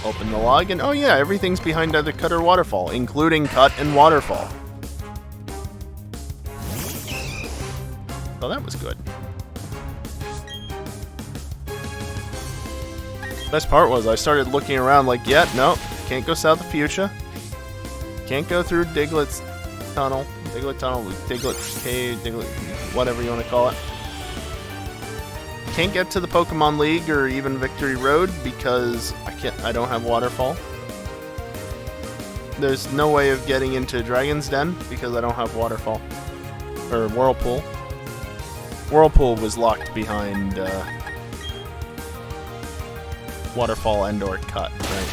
Open the log, and oh yeah, everything's behind either cut or waterfall, including cut and waterfall. Oh, that was good. Best part was I started looking around like, yeah, no, can't go south of Fuchsia. Can't go through Diglett's tunnel. Diglett Cave, Diglett, whatever you want to call it. Can't get to the Pokemon League or even Victory Road because I don't have Waterfall. There's no way of getting into Dragon's Den because I don't have Waterfall. Or Whirlpool. Whirlpool was locked behind Waterfall and or Cut, right?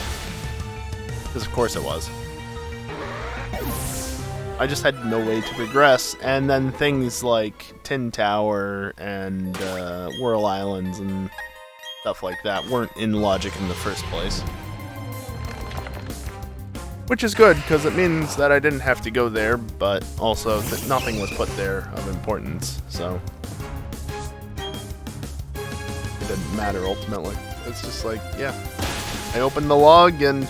Because of course it was. I just had no way to progress, and then things like Tin Tower and Whirl Islands and stuff like that weren't in logic in the first place. Which is good, because it means that I didn't have to go there, but also that nothing was put there of importance, so it didn't matter ultimately. It's just like, yeah. I opened the log and,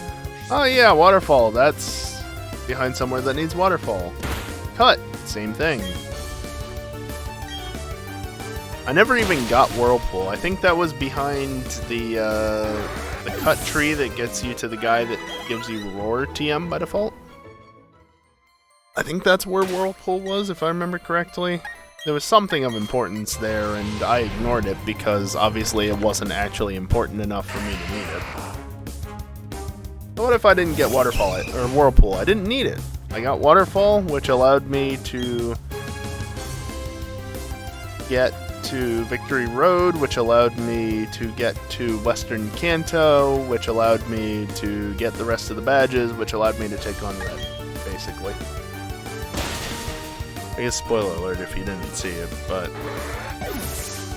oh yeah, waterfall, that's behind somewhere that needs waterfall. Cut, same thing. I never even got Whirlpool. I think that was behind the cut tree that gets you to the guy that gives you Roar TM by default. I think that's where Whirlpool was, if I remember correctly. There was something of importance there, and I ignored it because obviously it wasn't actually important enough for me to need it. But what if I didn't get Waterfall or Whirlpool? I didn't need it. I got Waterfall, which allowed me to get to Victory Road, which allowed me to get to Western Kanto, which allowed me to get the rest of the badges, which allowed me to take on Red, basically. I guess spoiler alert if you didn't see it, but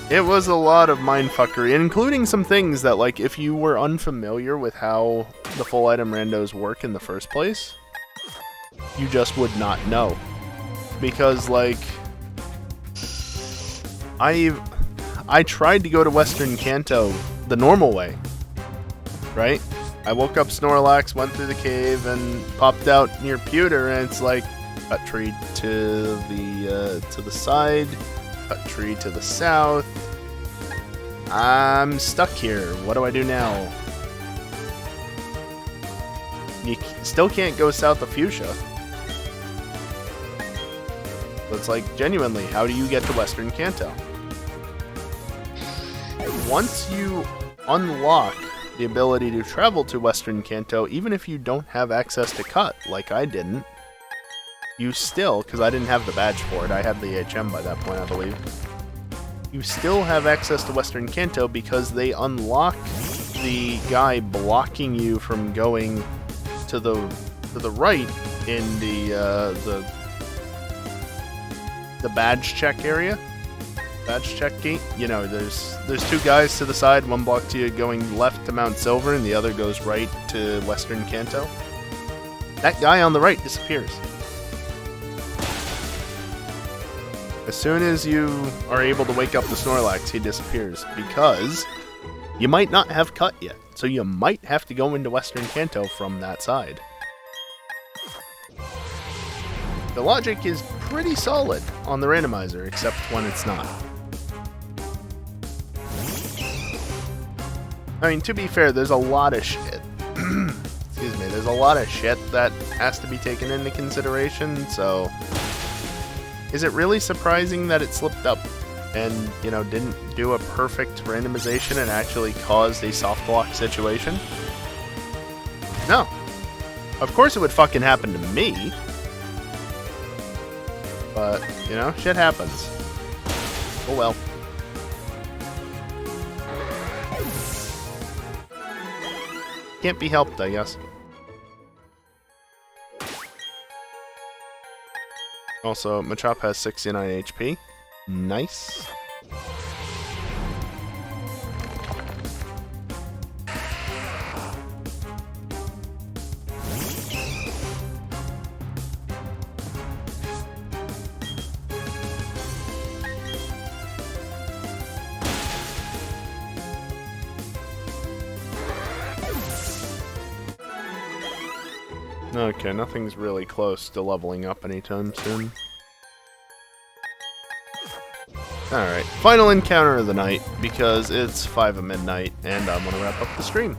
it was a lot of mindfuckery, including some things that, like, if you were unfamiliar with how the full item randos work in the first place, you just would not know. Because, like, I tried to go to Western Kanto the normal way, right? I woke up Snorlax, went through the cave, and popped out near Pewter, and it's like, cut tree to the side, cut tree to the south. I'm stuck here. What do I do now? You still can't go south of Fuchsia. It's like, genuinely, how do you get to Western Kanto? Once you unlock the ability to travel to Western Kanto, even if you don't have access to Cut, like I didn't, you still, because I didn't have the badge for it, I had the HM by that point, I believe. You still have access to Western Kanto because they unlock the guy blocking you from going to the right in the badge check area. Badge check gate. You know, there's two guys to the side, one block to you going left to Mount Silver, and the other goes right to Western Kanto. That guy on the right disappears. As soon as you are able to wake up the Snorlax, he disappears, because you might not have Cut yet, so you might have to go into Western Kanto from that side. The logic is pretty solid on the randomizer, except when it's not. I mean, to be fair, there's a lot of shit. Excuse me, there's a lot of shit that has to be taken into consideration, so is it really surprising that it slipped up and, you know, didn't do a perfect randomization and actually caused a soft block situation? No. Of course it would fucking happen to me. But, you know, shit happens. Oh well. Can't be helped, I guess. Also, Machop has 69 HP. Nice. Okay, nothing's really close to leveling up anytime soon. Alright, final encounter of the night, because it's 5 of midnight, and I'm gonna wrap up the stream.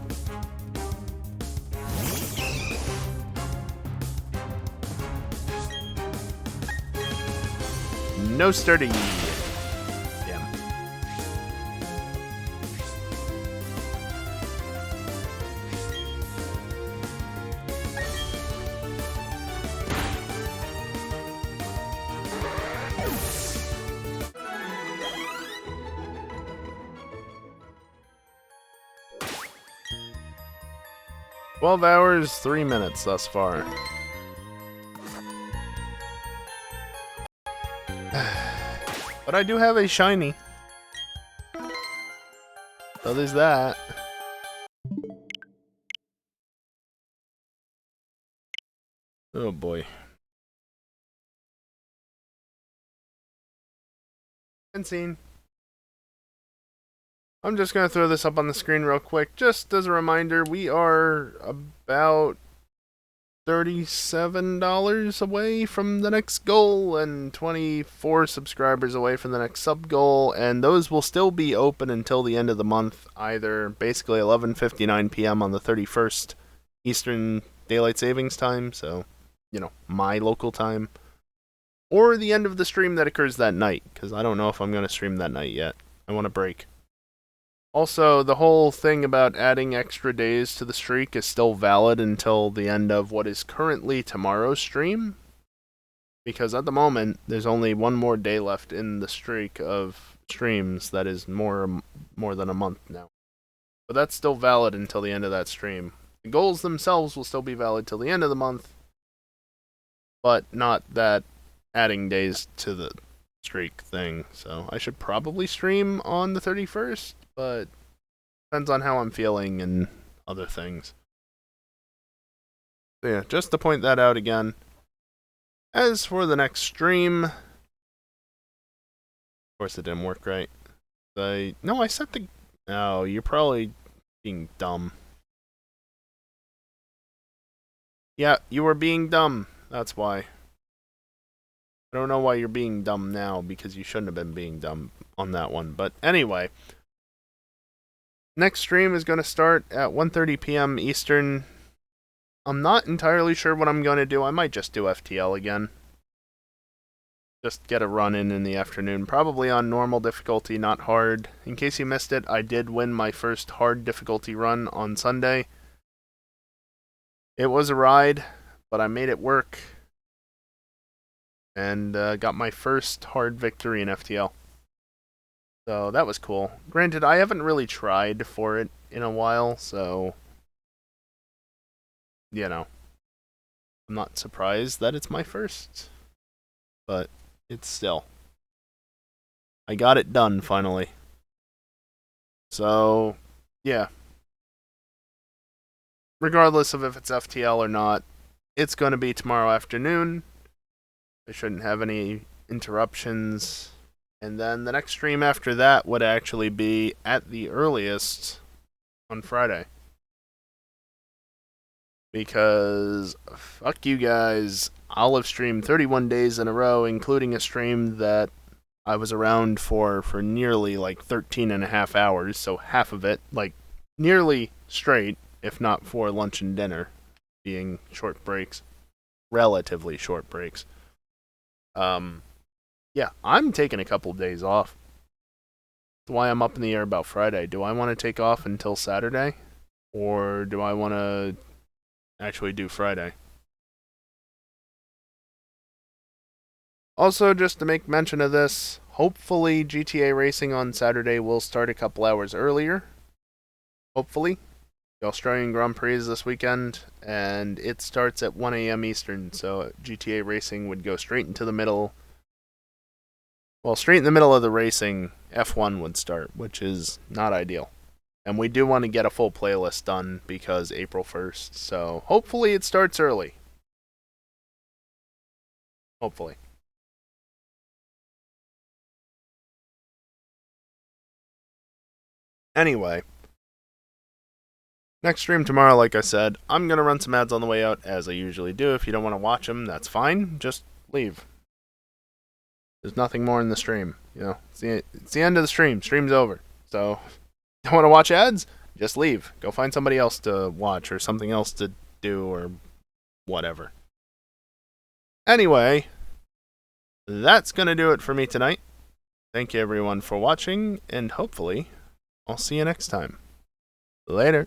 No sturdy. Damn. "12 hours, 3 minutes thus far. But I do have a shiny. So there's that. Oh boy. And scene. I'm just going to throw this up on the screen real quick. Just as a reminder, we are about $37 away from the next goal and 24 subscribers away from the next sub goal, and those will still be open until the end of the month, either basically 11:59 p.m. on the 31st Eastern Daylight Savings Time, so, you know, my local time, or the end of the stream that occurs that night, because I don't know if I'm going to stream that night yet. I want a break. Also, the whole thing about adding extra days to the streak is still valid until the end of what is currently tomorrow's stream. Because at the moment, there's only one more day left in the streak of streams that is more than a month now. But that's still valid until the end of that stream. The goals themselves will still be valid till the end of the month, but not that adding days to the streak thing. So I should probably stream on the 31st. But depends on how I'm feeling and other things. So yeah, just to point that out again. As for the next stream, of course it didn't work right. I set the... Oh, you're probably being dumb. Yeah, you were being dumb. That's why. I don't know why you're being dumb now, because you shouldn't have been being dumb on that one. But anyway... Next stream is going to start at 1:30 p.m. Eastern. I'm not entirely sure what I'm going to do. I might just do FTL again. Just get a run in the afternoon. Probably on normal difficulty, not hard. In case you missed it, I did win my first hard difficulty run on Sunday. It was a ride, but I made it work. And got my first hard victory in FTL. So that was cool. Granted, I haven't really tried for it in a while, so, you know, I'm not surprised that it's my first, but it's still. I got it done finally. So, yeah. Regardless of if it's FTL or not, it's going to be tomorrow afternoon. I shouldn't have any interruptions. And then the next stream after that would actually be, at the earliest, on Friday. Because, fuck you guys, I'll have streamed 31 days in a row, including a stream that I was around for nearly, 13 and a half hours, so half of it, nearly straight, if not for lunch and dinner, being short breaks. Relatively short breaks. Yeah, I'm taking a couple of days off. That's why I'm up in the air about Friday. Do I want to take off until Saturday? Or do I want to actually do Friday? Also, just to make mention of this, hopefully GTA Racing on Saturday will start a couple hours earlier. Hopefully. The Australian Grand Prix is this weekend, and it starts at 1 a.m. Eastern, so GTA Racing would go straight into the middle. Well, straight in the middle of the racing, F1 would start, which is not ideal. And we do want to get a full playlist done because April 1st, so hopefully it starts early. Hopefully. Anyway, Next stream tomorrow, like I said, I'm going to run some ads on the way out, as I usually do. If you don't want to watch them, that's fine. Just leave. There's nothing more in the stream. You know, it's the end of the stream. Stream's over. So, don't want to watch ads? Just leave. Go find somebody else to watch or something else to do or whatever. Anyway, that's going to do it for me tonight. Thank you everyone for watching, and hopefully I'll see you next time. Later.